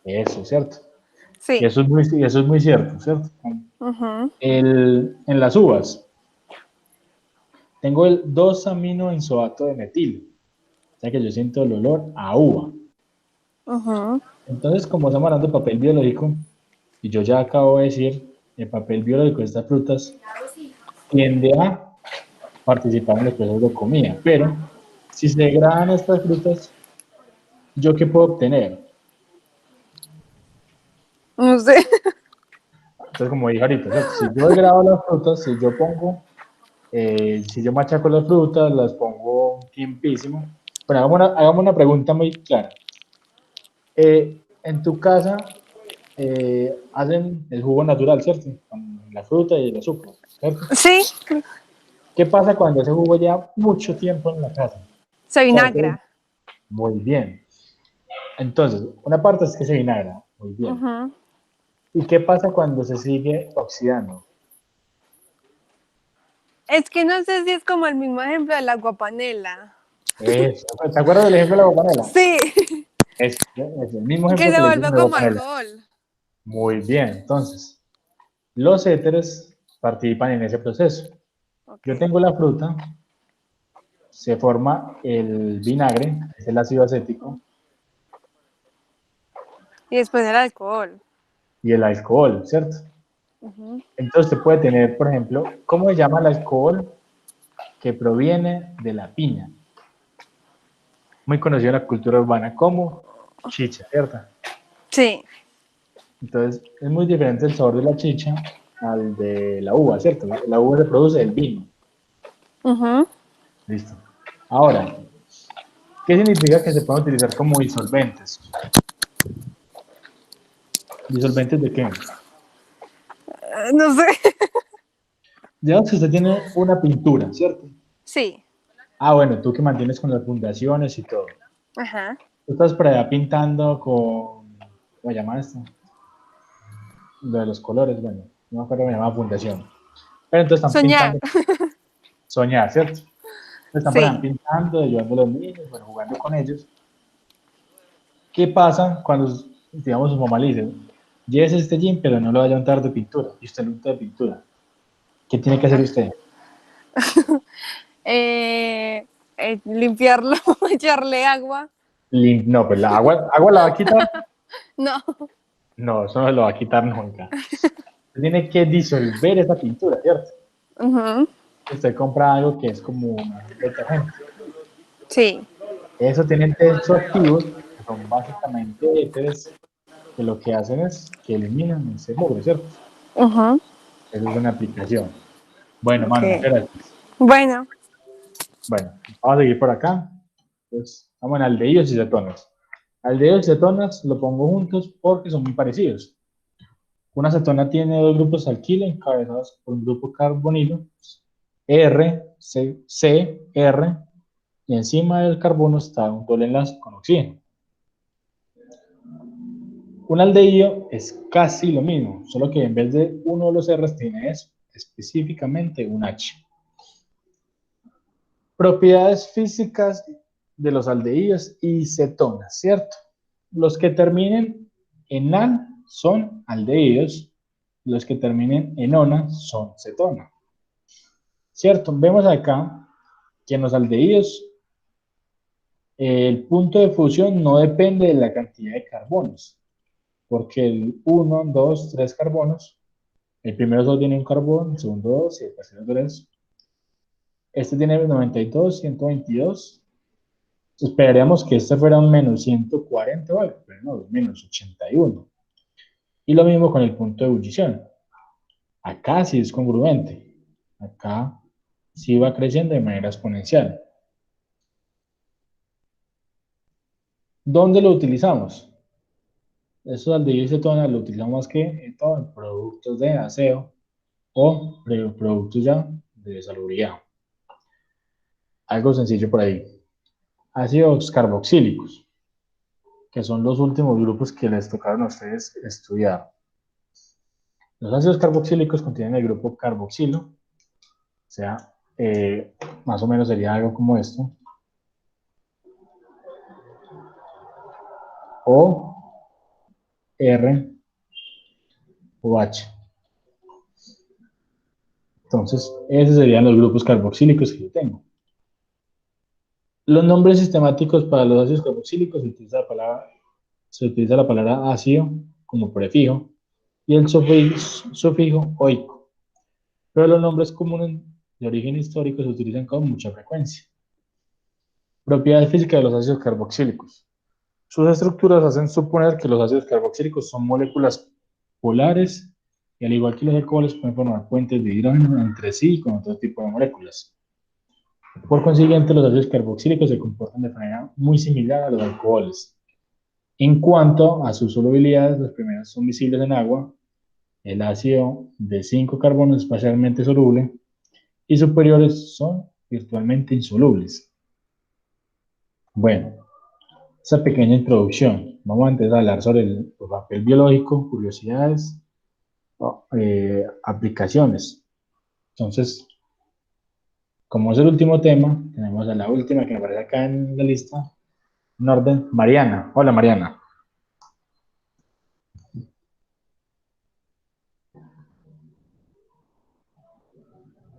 S1: eso, ¿cierto? Y
S5: Sí.
S1: eso es muy cierto, ¿cierto?
S5: Ujú,
S1: En las uvas, tengo el 2-aminoenzoato de metilo, o sea que yo siento el olor a uva.
S5: ujú.
S1: Entonces, como estamos hablando de papel biológico, y yo ya acabo de decir, el papel biológico de estas frutas tiende a participar en los procesos de comida, pero si se degradan estas frutas, ¿yo qué puedo obtener?
S5: No sé.
S1: Entonces, como dije ahorita, ¿cierto? Si yo degrado las frutas, si yo machaco las frutas, las pongo limpísimo. Bueno, hagamos una pregunta muy clara. En tu casa hacen el jugo natural, ¿cierto? Con la fruta y el azúcar, ¿cierto?
S5: Sí,
S1: ¿Qué pasa cuando ese jugo lleva mucho tiempo en la casa?
S5: se
S1: O sea,
S5: vinagra.
S1: muy bien. Entonces, una parte es que se vinagra, muy bien.
S5: Ujú.
S1: ¿Y qué pasa cuando se sigue oxidando?
S5: Es que no sé si es como el mismo ejemplo de la guapanela.
S1: Eso. ¿Te acuerdas del ejemplo de la guapanela?
S5: Sí,
S1: Es el mismo
S5: que
S1: ejemplo que
S5: se
S1: le dicen
S5: vuelve
S1: de la
S5: como
S1: guapanela.
S5: alcohol.
S1: Muy bien, entonces, los éteres participan en ese proceso.
S5: Ok.
S1: Yo tengo la fruta, se forma el vinagre, es el ácido acético,
S5: Y después el alcohol.
S1: y el alcohol, ¿cierto?
S5: Ujú.
S1: Entonces se puede tener, por ejemplo, ¿cómo se llama el alcohol que proviene de la piña? Muy conocido en la cultura urbana como chicha, ¿cierto?
S5: Sí.
S1: Entonces es muy diferente el sabor de la chicha al de la uva, ¿cierto? La uva se produce el vino.
S5: Ujú.
S1: Listo. Ahora, ¿qué significa que se pueden utilizar como disolventes? ¿Disolventes de qué?
S5: No sé.
S1: Digamos que usted tiene una pintura, ¿cierto?
S5: Sí.
S1: Ah, bueno, tú que mantienes con las fundaciones y todo.
S5: Ajá.
S1: Tú estás por allá pintando con, ¿cómo se llama esto? Lo de los colores, bueno, no me acuerdo cómo se llama fundación. Pero entonces están
S5: Soñar.
S1: pintando, soñar, ¿cierto? Están por allá
S5: Sí.
S1: pintando, ayudando a los niños, bueno, jugando con ellos. ¿Qué pasa cuando, digamos, su mamá le dice, llévese este jean, pero no lo vaya a untar de pintura, y usted lo unta de pintura? ¿Qué tiene que hacer usted?
S5: Eh, limpiarlo, echarle agua.
S1: No, pues la agua la va a quitar.
S5: No.
S1: No, eso no lo va a quitar nunca. Usted tiene que disolver esa pintura, ¿cierto?
S5: Ujú.
S1: Usted compra algo que es como un detergente.
S5: Sí.
S1: Eso tienen tensoactivos, que son básicamente éteres, que lo que hacen es que eliminan ese mugre, ¿cierto?
S5: Ujú.
S1: Eso es una aplicación. Bueno,
S5: Ok.
S1: mano, muchas gracias.
S5: Bueno.
S1: Bueno, vamos a seguir por acá. Pues, vamos en aldehídos y cetonas. Aldehídos y cetonas lo pongo juntos porque son muy parecidos. Una cetona tiene dos grupos alquilo encabezados por un grupo carbonilo, R, C, R, y encima del carbono está un doble enlace con oxígeno. Un aldehído es casi lo mismo, solo que en vez de uno de los R's tiene eso, específicamente un H. Propiedades físicas de los aldehídos y cetonas, ¿cierto? Los que terminen en -an son aldehídos, los que terminen en -ona son cetonas, ¿cierto? Vemos acá que en los aldehídos el punto de fusión no depende de la cantidad de carbonos, porque el 1, 2, 3 carbonos, el primero solo tiene un carbón, el segundo 2 y el tercero 3. Este tiene 92, 122. Esperaríamos que este fuera un menos 140 o algo, pero no, menos 81. Y lo mismo con el punto de ebullición. Acá sí es congruente. Acá sí va creciendo de manera exponencial. ¿Dónde lo utilizamos? Estos aldehídos y cetonas lo utilizamos más que en todo en productos de aseo o productos ya de salubridad. Algo sencillo por ahí. Ácidos carboxílicos, que son los últimos grupos que les tocaron a ustedes estudiar. Los ácidos carboxílicos contienen el grupo carboxilo, o sea, más o menos sería algo como esto, O, R o H. Entonces, esos serían los grupos carboxílicos que yo tengo. Los nombres sistemáticos para los ácidos carboxílicos se utiliza la palabra ácido como prefijo y el sufijo oico. Pero los nombres comunes de origen histórico se utilizan con mucha frecuencia. Propiedades físicas de los ácidos carboxílicos. Sus estructuras hacen suponer que los ácidos carboxílicos son moléculas polares y al igual que los alcoholes pueden formar puentes de hidrógeno entre sí y con otro tipo de moléculas. Por consiguiente, los ácidos carboxílicos se comportan de manera muy similar a los alcoholes. En cuanto a su solubilidad, los primeros son visibles en agua, el ácido de 5 carbonos es parcialmente soluble y superiores son virtualmente insolubles. Bueno, esa pequeña introducción. Vamos a empezar a hablar sobre el papel biológico, curiosidades, aplicaciones. Entonces, como es el último tema, tenemos a la última que me aparece acá en la lista, en orden, Mariana. Hola, Mariana.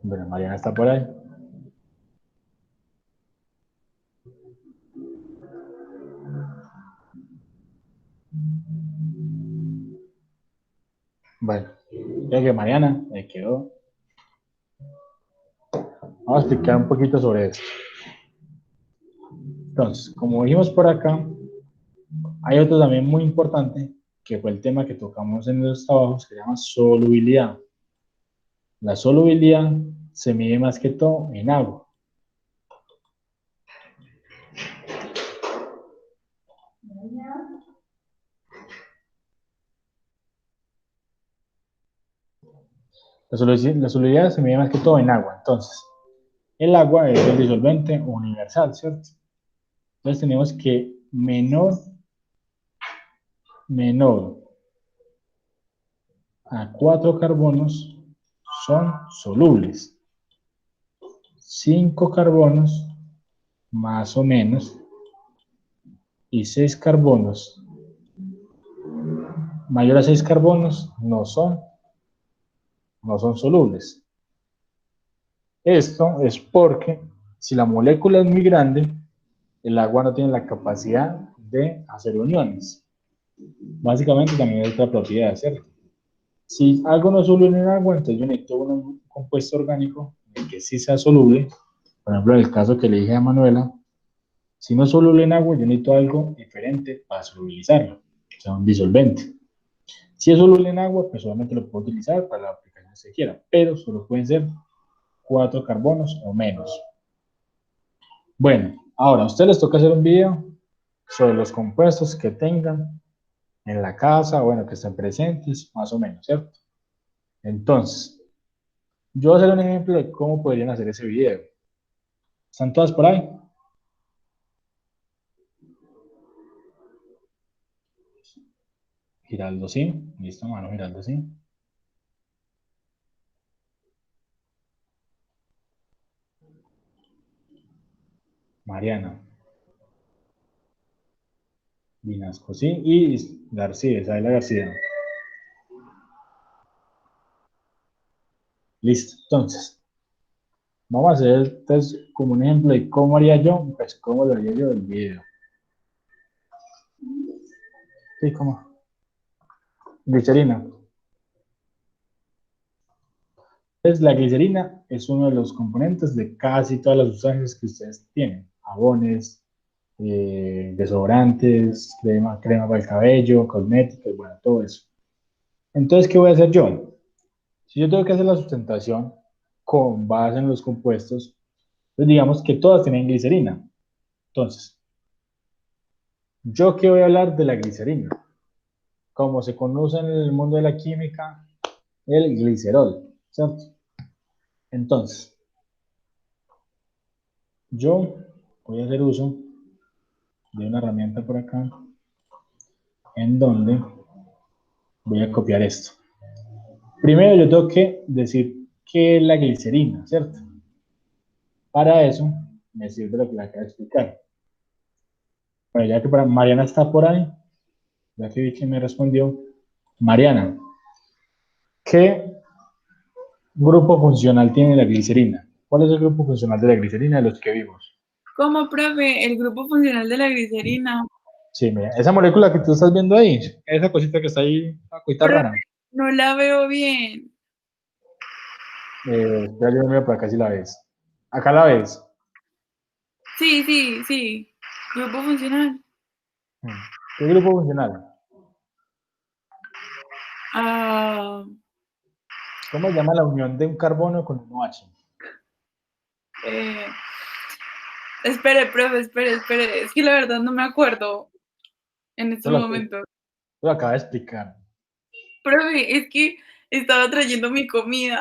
S1: Bueno, Mariana está por ahí. Bueno, creo que Mariana me quedó. Vamos a explicar un poquito sobre eso. Entonces, como dijimos por acá, hay otro también muy importante, que fue el tema que tocamos en los trabajos, que se llama solubilidad. La solubilidad se mide más que todo en agua. La solubilidad se mide más que todo en agua. Entonces, el agua es el disolvente universal, ¿cierto? Entonces tenemos que menor a 4 carbonos son solubles. 5 carbonos más o menos y 6 carbonos mayor a 6 carbonos no son solubles. Esto es porque si la molécula es muy grande, el agua no tiene la capacidad de hacer uniones. Básicamente también es otra propiedad, ¿cierto? Si algo no es soluble en agua, entonces yo necesito un compuesto orgánico en el que sí sea soluble. Por ejemplo, en el caso que le dije a Manuela, si no es soluble en agua, yo necesito algo diferente para solubilizarlo, o sea, un disolvente. Si es soluble en agua, pues solamente lo puedo utilizar para la aplicación que se quiera, pero solo pueden ser 4 carbonos o menos. Bueno, ahora a ustedes les toca hacer un video sobre los compuestos que tengan en la casa, bueno, que estén presentes, más o menos, ¿cierto? Entonces, yo voy a hacer un ejemplo de cómo podrían hacer ese video. ¿Están todas por ahí? Giraldo, sí. Listo, mano, Giraldo, sí. Mariana. Vinasco, sí. Y García, Isabela García. Listo, entonces. Vamos a hacer entonces, como un ejemplo de cómo haría yo, pues cómo lo haría yo el video. Sí, ¿cómo? Glicerina. Entonces, la glicerina es uno de los componentes de casi todas las sustancias que ustedes tienen. Jabones, desodorantes, crema para el cabello, cosméticos, bueno, todo eso. Entonces, ¿qué voy a hacer yo? Si yo tengo que hacer la sustentación, con base en los compuestos, pues digamos que todas tienen glicerina. Entonces, ¿yo qué voy a hablar de la glicerina? Como se conoce en el mundo de la química, el glicerol, ¿cierto? Entonces, yo voy a hacer uso de una herramienta por acá, en donde voy a copiar esto. Primero yo tengo que decir qué es la glicerina, ¿cierto? Para eso me sirve lo que le acabo de explicar. Bueno, ya que Mariana está por ahí, ya que vi que me respondió, Mariana, ¿qué grupo funcional tiene la glicerina? ¿Cuál es el grupo funcional de la glicerina de los que vimos?
S2: ¿Cómo, profe? El grupo funcional de la glicerina.
S1: Sí, mira, esa molécula que tú estás viendo ahí, esa cosita que está ahí, la cosita
S2: Profe,
S1: rara.
S2: no la veo bien.
S1: Espera, yo miro por acá si la ves. Acá la ves.
S2: Sí, sí, sí. Grupo funcional.
S1: ¿Qué grupo funcional?
S2: Ah,
S1: ¿Cómo se llama la unión de un carbono con un OH?
S2: eh, espere, profe, espere. Es que la verdad no me acuerdo en
S1: Yo
S2: estos
S1: lo,
S2: momentos.
S1: lo acabo de explicar.
S2: Profe, es que estaba trayendo mi comida.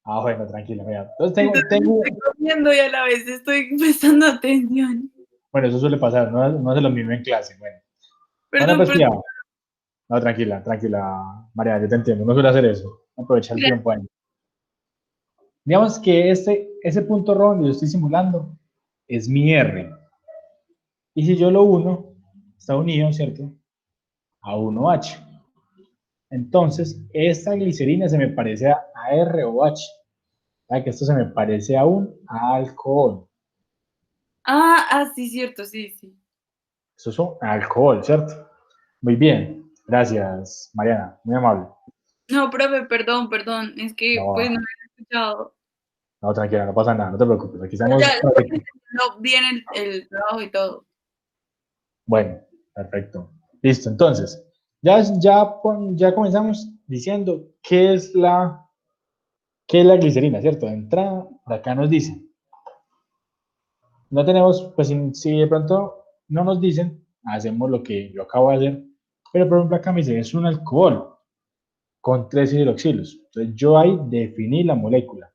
S1: Ah, bueno, tranquilo, mira. Entonces
S2: Entonces estoy comiendo y a la vez estoy prestando atención.
S1: bueno, eso suele pasar, no hace lo mismo en clase. Bueno, bueno,
S2: Perdón,
S1: pues
S2: perdón.
S1: cuidado. No, tranquila, María, yo te entiendo, no suele hacer eso. Aprovecha el tiempo ahí. Digamos que ese punto rojo donde yo estoy simulando es mi R. Y si yo lo uno, está unido, ¿cierto? A 1H. Entonces, esta glicerina se me parece a R o H. ¿Sabe que esto se me parece a un alcohol?
S2: Sí, cierto, sí, sí.
S1: Eso es un alcohol, ¿cierto? Muy bien. Gracias, Mariana. Muy amable.
S2: No, profe, perdón. Es que pues no
S1: No,
S2: me he escuchado.
S1: no, tranquila, no pasa nada, no te preocupes. Aquí
S2: Pero ya
S1: estamos
S2: estoy
S1: practicando.
S2: entendiendo bien el trabajo y todo.
S1: Bueno, perfecto. Listo, entonces, ya comenzamos diciendo qué es la glicerina, ¿cierto? De entrada, de acá nos dicen. No tenemos, pues si de pronto no nos dicen, hacemos lo que yo acabo de hacer, pero por ejemplo acá me dice, es un alcohol con 3 hidroxilos. Entonces yo ahí definí la molécula.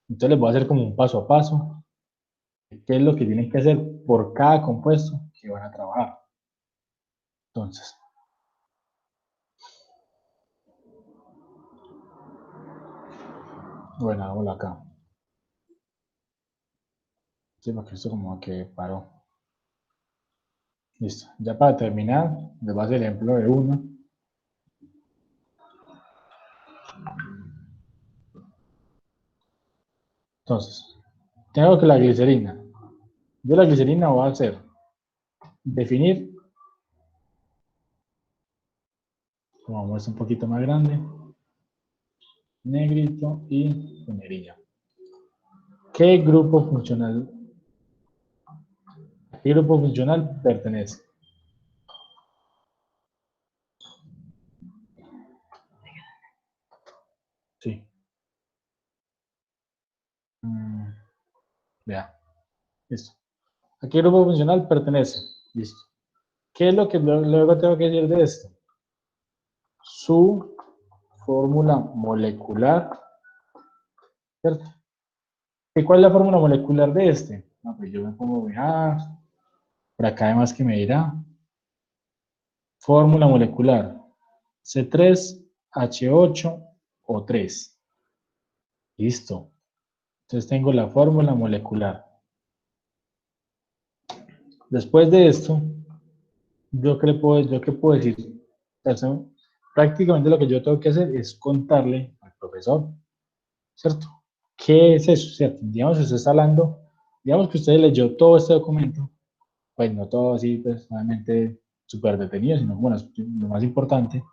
S1: Entonces les voy a hacer como un paso a paso, qué es lo que tienen que hacer por cada compuesto que van a trabajar. Entonces, bueno, hagámoslo acá. Sí, porque esto como que paró. Listo. Ya para terminar, les voy a hacer el ejemplo de uno. Entonces, tengo que la glicerina. Yo la glicerina voy a hacer definir, como muestra un poquito más grande, negrito y con negrilla. ¿Qué grupo funcional? ¿A qué grupo funcional pertenece? Sí. Vea. Listo. ¿A qué grupo funcional pertenece? Listo. ¿Qué es lo que luego tengo que decir de esto? Su fórmula molecular, ¿cierto? ¿Y cuál es la fórmula molecular de este? No, pues yo me pongo por acá además que me dirá. Fórmula molecular. C3H8O3. Listo. Entonces tengo la fórmula molecular. Después de esto, ¿yo qué puedo decir? Entonces, prácticamente lo que yo tengo que hacer es contarle al profesor, ¿cierto? ¿Qué es eso? ¿Cierto? Digamos que usted está hablando, digamos que usted leyó todo este documento, pues no todo así, pues obviamente súper detenido, sino bueno, lo más importante.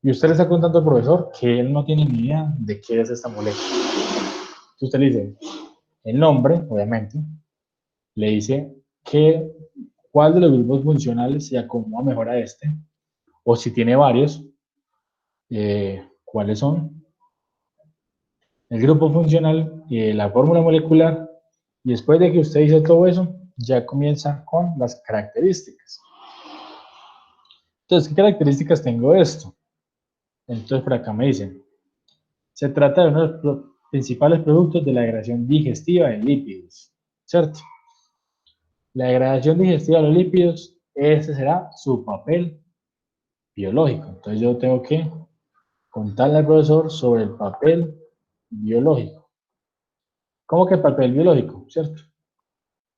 S1: Y usted le está contando al profesor que él no tiene ni idea de qué es esta molécula. Entonces usted le dice el nombre, obviamente, le dice cuál de los grupos funcionales se acomoda mejor a este, o si tiene varios, cuáles son, el grupo funcional y la fórmula molecular, y después de que usted dice todo eso, ya comienza con las características. Entonces, ¿qué características tengo de esto? Entonces, por acá me dicen, se trata de uno de los principales productos de la degradación digestiva de lípidos, ¿cierto? La degradación digestiva de los lípidos, ese será su papel biológico. Entonces, yo tengo que contarle al profesor sobre el papel biológico. ¿Cómo que el papel biológico? ¿Cierto?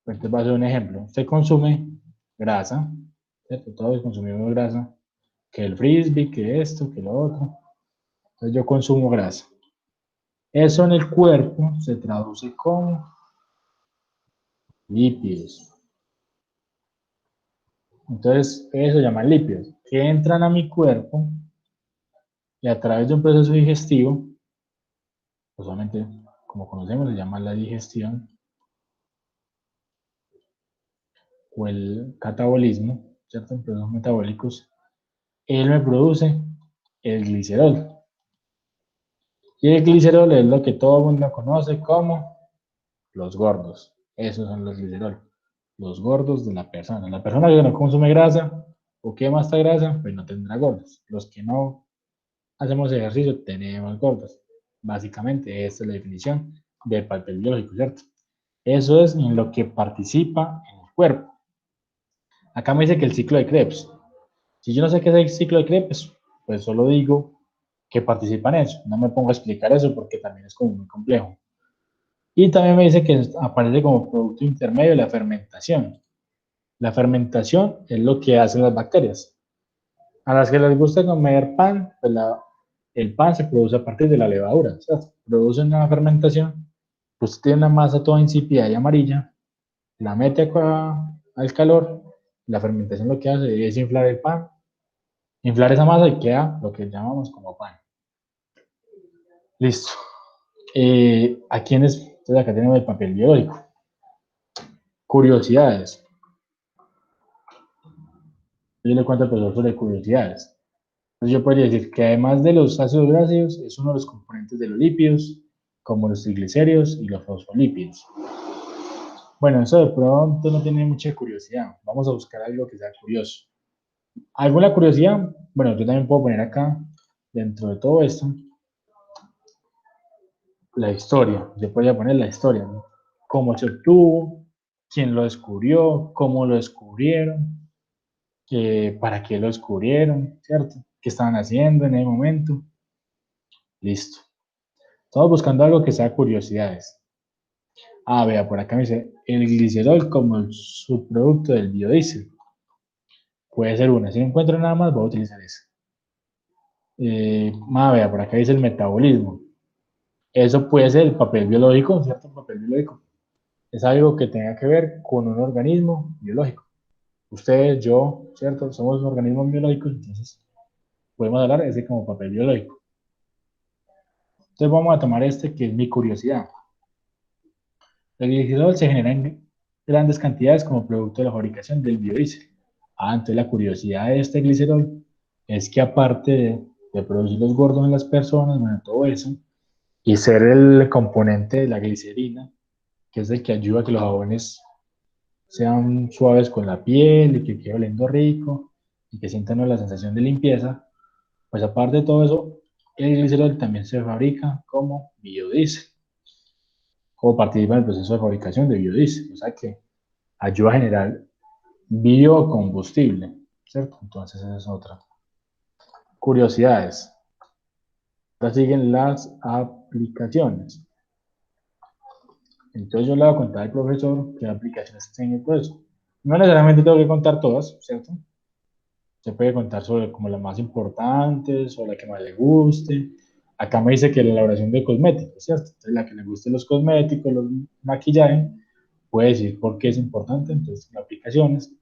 S1: Pues te voy a hacer un ejemplo. Usted consume grasa, ¿cierto? Todos consumimos grasa, que el frisbee, que esto, que lo otro. Entonces yo consumo grasa. Eso en el cuerpo se traduce como lípidos. Entonces eso se llama lípidos, que entran a mi cuerpo y a través de un proceso digestivo, usualmente como conocemos se llama la digestión o el catabolismo, ¿cierto? En procesos metabólicos, él me produce el glicerol. Y el glicerol es lo que todo el mundo conoce como los gordos. Esos son los glicerol. Los gordos de la persona. La persona que no consume grasa o quema esta grasa, pues no tendrá gordos. Los que no hacemos ejercicio tenemos gordos. Básicamente, esta es la definición del papel biológico, ¿cierto? Eso es en lo que participa en el cuerpo. Acá me dice que el ciclo de Krebs. Si yo no sé qué es el ciclo de Krebs, pues solo digo que participa en eso. No me pongo a explicar eso porque también es como muy complejo. Y también me dice que aparece como producto intermedio de la fermentación. La fermentación es lo que hacen las bacterias. A las que les gusta comer pan, pues el pan se produce a partir de la levadura. O sea, se produce una fermentación, pues tiene una masa toda insípida y amarilla, la mete al calor, la fermentación lo que hace es inflar el pan, inflar esa masa y queda lo que llamamos como pan. Listo. Entonces acá tenemos el papel biológico. Curiosidades. Yo le cuento al profesor sobre curiosidades. Entonces yo podría decir que además de los ácidos grasos, es uno de los componentes de los lípidos, como los triglicéridos y los fosfolípidos. Bueno, eso de pronto no tiene mucha curiosidad. Vamos a buscar algo que sea curioso. ¿Alguna curiosidad? Bueno, yo también puedo poner acá, dentro de todo esto, la historia. Yo podría poner la historia, ¿no? Cómo se obtuvo, quién lo descubrió, cómo lo descubrieron, para qué lo descubrieron, ¿cierto? ¿Qué estaban haciendo en ese momento? Listo. Estamos buscando algo que sea curiosidades. Ah, vea, por acá me dice, el glicerol como el subproducto del biodiesel. Puede ser una. Si no encuentro nada más, voy a utilizar esa. Vea, por acá dice el metabolismo. Eso puede ser el papel biológico, ¿cierto? El papel biológico. Es algo que tenga que ver con un organismo biológico. Ustedes, yo, ¿cierto? Somos organismos biológicos, entonces podemos hablar de ese como papel biológico. Entonces vamos a tomar este que es mi curiosidad. El glicerol se genera en grandes cantidades como producto de la fabricación del biodiesel. Entonces la curiosidad de este glicerol es que aparte de producir los gordos en las personas, bueno, todo eso, y ser el componente de la glicerina, que es el que ayuda a que los jabones sean suaves con la piel y que quede oliendo rico y que sientan la sensación de limpieza, pues aparte de todo eso, el glicerol también se fabrica como biodiesel, o participa en el proceso de fabricación de biodiesel, o sea que ayuda a generar biocombustible, ¿cierto? Entonces esa es otra. Curiosidades. Ahora siguen las aplicaciones. Entonces yo le voy a contar al profesor qué aplicaciones tiene todo eso. No necesariamente tengo que contar todas, ¿cierto? Se puede contar sobre como las más importantes o la que más le guste. Acá me dice que la elaboración de cosméticos, ¿cierto? Entonces la que le guste los cosméticos, los maquillajes, puede decir por qué es importante, entonces las aplicaciones.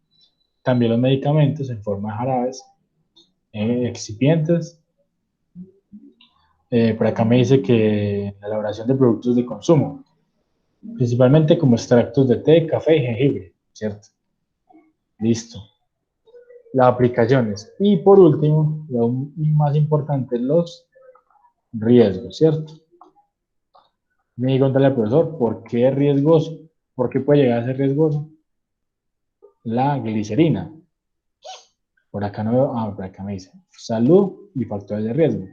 S1: También los medicamentos en forma de jarabes, excipientes. Por acá me dice que la elaboración de productos de consumo, principalmente como extractos de té, café y jengibre, ¿cierto? Listo. Las aplicaciones. Y por último, lo más importante, los riesgos, ¿cierto? Me di contarle al profesor por qué es riesgoso, por qué puede llegar a ser riesgoso la glicerina. Por acá no veo, por acá me dice salud y factores de riesgo.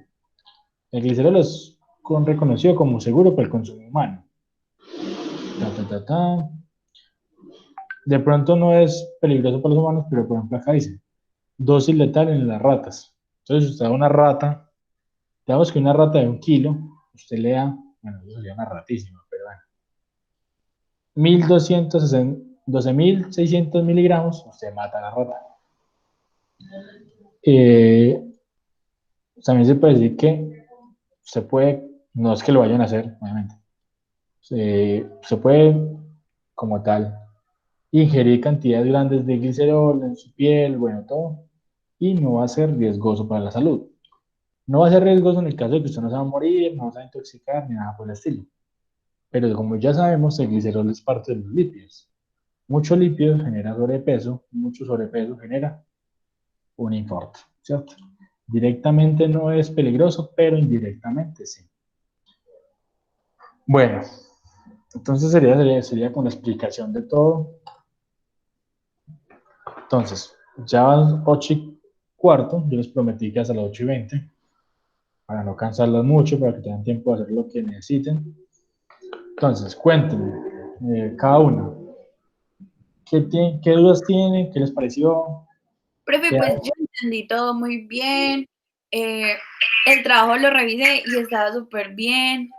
S1: El glicerol es reconocido como seguro para el consumo humano. Ta, ta, ta, ta. De pronto no es peligroso para los humanos, pero por ejemplo acá dice dosis letal en las ratas. Entonces, usted da una rata, digamos que una rata de 1 kilo, usted le da, bueno, eso sería una ratísima, pero bueno, 12.600 miligramos, usted mata a la rata. Eh, También se puede decir que se puede, no es que lo vayan a hacer, obviamente, se puede, como tal, ingerir cantidades grandes de glicerol en su piel, bueno, todo, y no va a ser riesgoso para la salud. No va a ser riesgoso en el caso de que usted no se va a morir, no se va a intoxicar, ni nada por el estilo. Pero como ya sabemos, el glicerol es parte de los lípidos. Mucho lípido genera sobrepeso, mucho sobrepeso genera un infarto, ¿cierto? Directamente no es peligroso, pero indirectamente sí. Bueno, entonces sería con la explicación de todo. Entonces, ya van 8:15, yo les prometí que hasta las 8:20, para no cansarlas mucho, para que tengan tiempo de hacer lo que necesiten. Entonces, cuéntenme, cada una, ¿qué dudas tienen? ¿Qué les pareció?
S2: Profe,
S1: ¿Qué
S2: pues
S1: hay?
S2: yo entendí todo muy bien. eh, el trabajo lo revisé y estaba súper bien.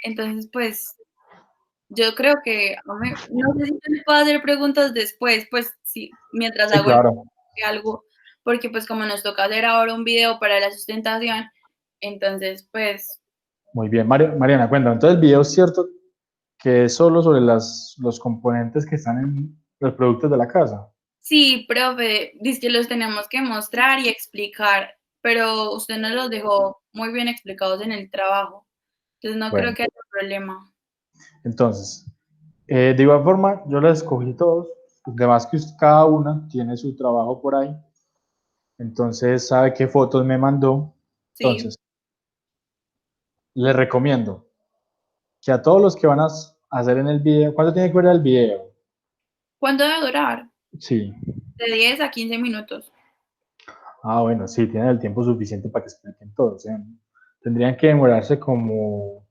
S2: Entonces, pues yo creo que no sé si se me puedo hacer preguntas después, pues sí, mientras
S1: Sí,
S2: hago el
S1: claro.
S2: algo, porque pues como nos toca hacer ahora un video para la sustentación, entonces pues
S1: Muy bien, Mariana, cuéntame. Entonces, el video es cierto que es solo sobre los componentes que están en los productos de la casa.
S2: sí, profe, dice que los tenemos que mostrar y explicar, pero usted nos los dejó muy bien explicados en el trabajo, entonces no creo
S1: Bueno,
S2: que haya problema.
S1: entonces, de igual forma, yo las escogí todos. Además que cada una tiene su trabajo por ahí. Entonces, sabe qué fotos me mandó.
S2: Sí,
S1: Entonces, les recomiendo que a todos los que van a hacer en el video, ¿cuánto tiene que ver el video?
S2: ¿cuánto debe durar?
S1: Sí.
S2: De 10 a 15 minutos.
S1: Ah, bueno, sí, tienen el tiempo suficiente para que expliquen todo. O sea, tendrían que demorarse como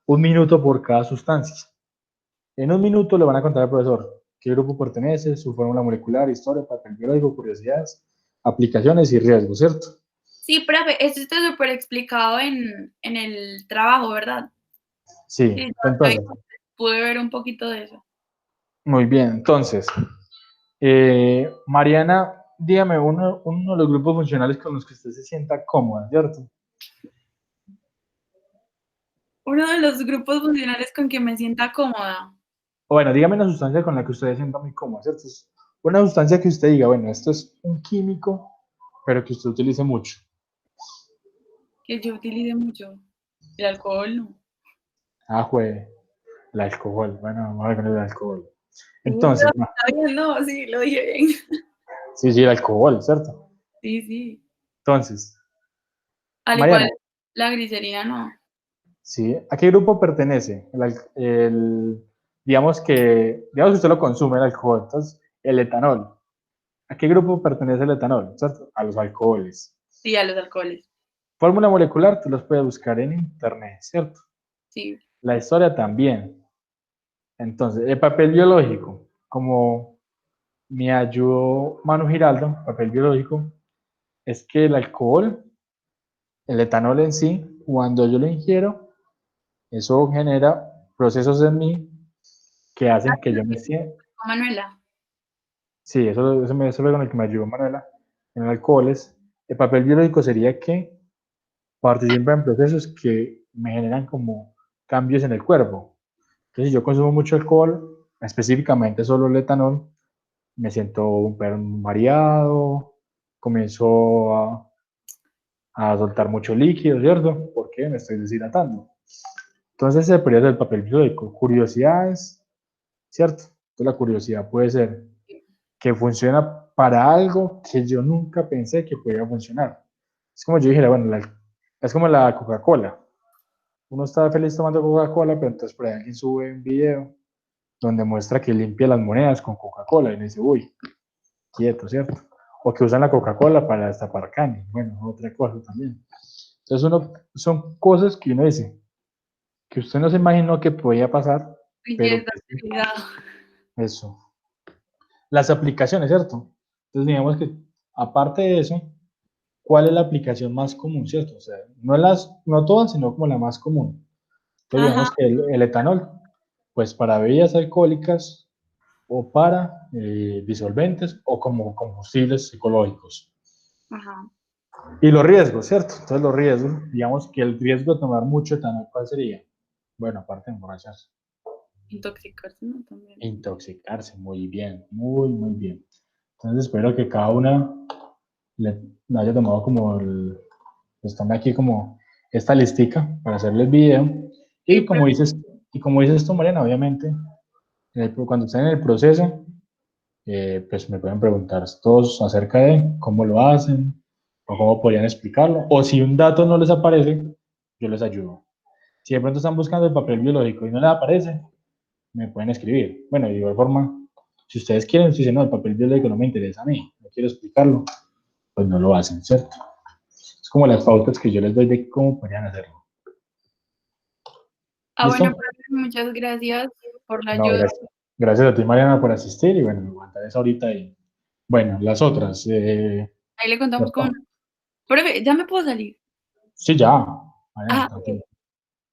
S1: 1 minuto por cada sustancia. En 1 minuto le van a contar al profesor qué grupo pertenece, su fórmula molecular, historia, papel biológico, curiosidades, aplicaciones y riesgos, ¿cierto?
S2: Sí, profe, esto está súper explicado en el trabajo, ¿verdad? Sí,
S1: Sí,
S2: yo
S1: entonces,
S2: pude ver un poquito de eso.
S1: muy bien. Entonces, Mariana, dígame uno de los grupos funcionales con los que usted se sienta cómoda, ¿cierto?
S2: Uno de los grupos funcionales con que me sienta cómoda.
S1: O bueno, dígame una sustancia con la que usted se sienta muy cómoda, ¿cierto? Es una sustancia que usted diga, bueno, esto es un químico, pero que usted utilice mucho.
S2: Que yo utilice mucho. El alcohol, no.
S1: Ah, jue, el alcohol. Bueno, vamos a ver con el alcohol.
S2: Pero
S1: Entonces,
S2: está bien, no, sí, lo dije bien.
S1: sí, sí, el alcohol, ¿cierto?
S2: Sí, sí.
S1: Entonces,
S2: Al igual,
S1: Mariana,
S2: la glicerina, no.
S1: ¿sí? ¿A qué grupo pertenece? Digamos que usted lo consume, el alcohol, entonces, el etanol. ¿A qué grupo pertenece el etanol? ¿Cierto? A los alcoholes.
S2: Sí, a los alcoholes.
S1: Fórmula molecular, tú los puedes buscar en internet, ¿cierto?
S2: Sí.
S1: La historia también. Entonces, el papel biológico, como me ayudó Manu Giraldo, papel biológico, es que el alcohol, el etanol en sí, cuando yo lo ingiero, eso genera procesos en mí que hacen que yo me sienta.
S2: Manuela.
S1: Sí, eso fue con el que me ayudó Manuela en alcoholes. El papel biológico sería que participa en procesos que me generan como cambios en el cuerpo. Entonces, si yo consumo mucho alcohol, específicamente solo el etanol, me siento un mareado, comienzo a soltar mucho líquido, ¿cierto? Porque me estoy deshidratando. Entonces, ese podría ser el papel biológico. Curiosidades, ¿cierto? Entonces, la curiosidad puede ser que funciona para algo que yo nunca pensé que podía funcionar. Es como yo dijera, bueno, es como la Coca-Cola. uno está feliz tomando Coca-Cola, pero entonces por ahí alguien sube un video donde muestra que limpia las monedas con Coca-Cola y uno dice, uy, quieto, ¿cierto? O que usan la Coca-Cola para destapar caña, bueno, otra cosa también. Entonces son cosas que uno dice, que usted no se imaginó que podía pasar, pero
S2: Belleza,
S1: que sí,
S2: cuidado.
S1: eso. Las aplicaciones, ¿cierto? Entonces digamos que aparte de eso, ¿cuál es la aplicación más común, cierto? O sea, no todas, sino como la más común. Entonces
S2: Ajá,
S1: digamos que el etanol, pues para bebidas alcohólicas o para disolventes o como combustibles ecológicos.
S2: ajá.
S1: Y los riesgos, ¿cierto? Entonces los riesgos, digamos que el riesgo de tomar mucho etanol, ¿cuál sería? Bueno, aparte de emborracharse.
S2: Intoxicarse, ¿no? También.
S1: Intoxicarse, muy bien, muy bien. Entonces espero que cada una le haya tomado como pues tome aquí como esta listica para hacerle el video.
S2: Sí,
S1: Y como dices tú, Mariana, obviamente, cuando estén en el proceso, pues me pueden preguntar todos acerca de cómo lo hacen o cómo podrían explicarlo. O si un dato no les aparece, yo les ayudo. Si de pronto están buscando el papel biológico y no les aparece, me pueden escribir. Bueno, de igual forma, si ustedes quieren, si dicen, no, el papel biológico no me interesa a mí, no quiero explicarlo, pues no lo hacen, ¿cierto? Es como las pautas que yo les doy de cómo podrían hacerlo.
S2: Bueno,
S1: ¿Listo?
S2: profe, muchas gracias por la
S1: No,
S2: ayuda.
S1: gracias a ti, Mariana, por asistir y bueno, me aguantar esa ahorita y bueno, las otras.
S2: Ahí le contamos con... Profe, ya me puedo salir.
S1: Sí, ya. Mariana,
S2: Ah,
S1: tranquilo.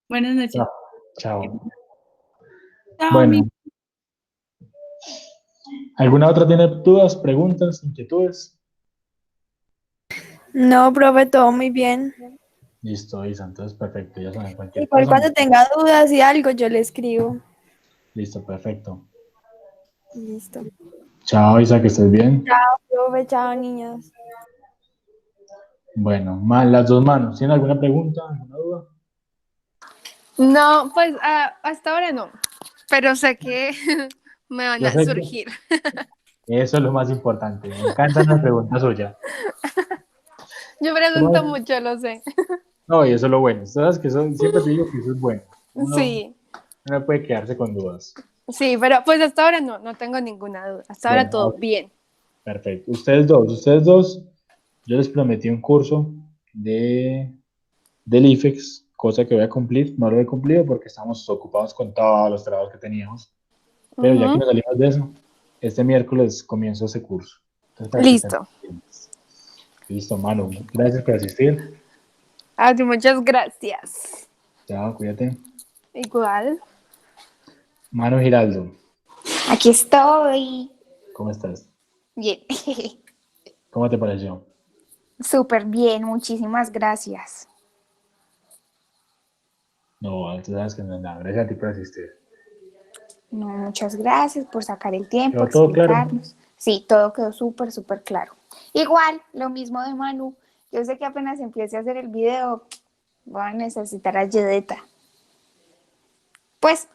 S2: buenas noches.
S1: Chao. Chao.
S2: Chao, mi...
S1: Bueno, ¿alguna otra tiene dudas, preguntas, inquietudes?
S3: No, profe, todo muy bien.
S1: Listo, Isa, entonces perfecto, ya saben, cualquier
S3: Igual
S1: cosa.
S3: cuando tenga dudas y algo, yo le escribo.
S1: Listo, perfecto.
S3: Listo.
S1: Chao, Isa, que estés bien.
S3: Chao, profe, chao, niños.
S1: Bueno, las dos manos. ¿Tienen alguna pregunta, alguna duda?
S5: No, pues hasta ahora no, pero sé que me van
S1: Yo
S5: a
S1: sé que
S5: surgir.
S1: eso es lo más importante. Me encantan las preguntas suyas.
S5: Yo pregunto
S1: No,
S5: mucho, lo sé.
S1: no, y eso es lo bueno. Sabes que siempre te digo que eso es bueno. Uno
S5: Sí,
S1: no puede quedarse con dudas.
S5: sí, pero pues hasta ahora no tengo ninguna duda. Hasta ahora
S1: Bueno,
S5: todo bien.
S1: perfecto. Ustedes dos, yo les prometí un curso del IFEX, cosa que voy a cumplir. No lo he cumplido porque estamos ocupados con todos los trabajos que teníamos. Pero ya que
S5: Ujú.
S1: nos salimos de eso, este miércoles comienzo ese curso. Entonces, para que estén
S5: Listo.
S1: pendientes. Listo, Manu. Gracias por asistir.
S5: Así, muchas gracias.
S1: Chao, cuídate.
S5: Igual.
S1: Manu Giraldo,
S4: Aquí estoy.
S1: ¿cómo estás?
S4: Bien.
S1: ¿Cómo te pareció?
S4: Súper bien, muchísimas gracias.
S1: No, tú sabes que no es nada. Gracias a ti por asistir.
S4: No, muchas gracias por sacar el tiempo,
S1: ¿Quedó todo claro?
S4: explicarnos. Sí, todo quedó súper, súper claro. Igual, lo mismo de Manu. Yo sé que apenas empiece a hacer el video, voy a necesitar ayudita. Pues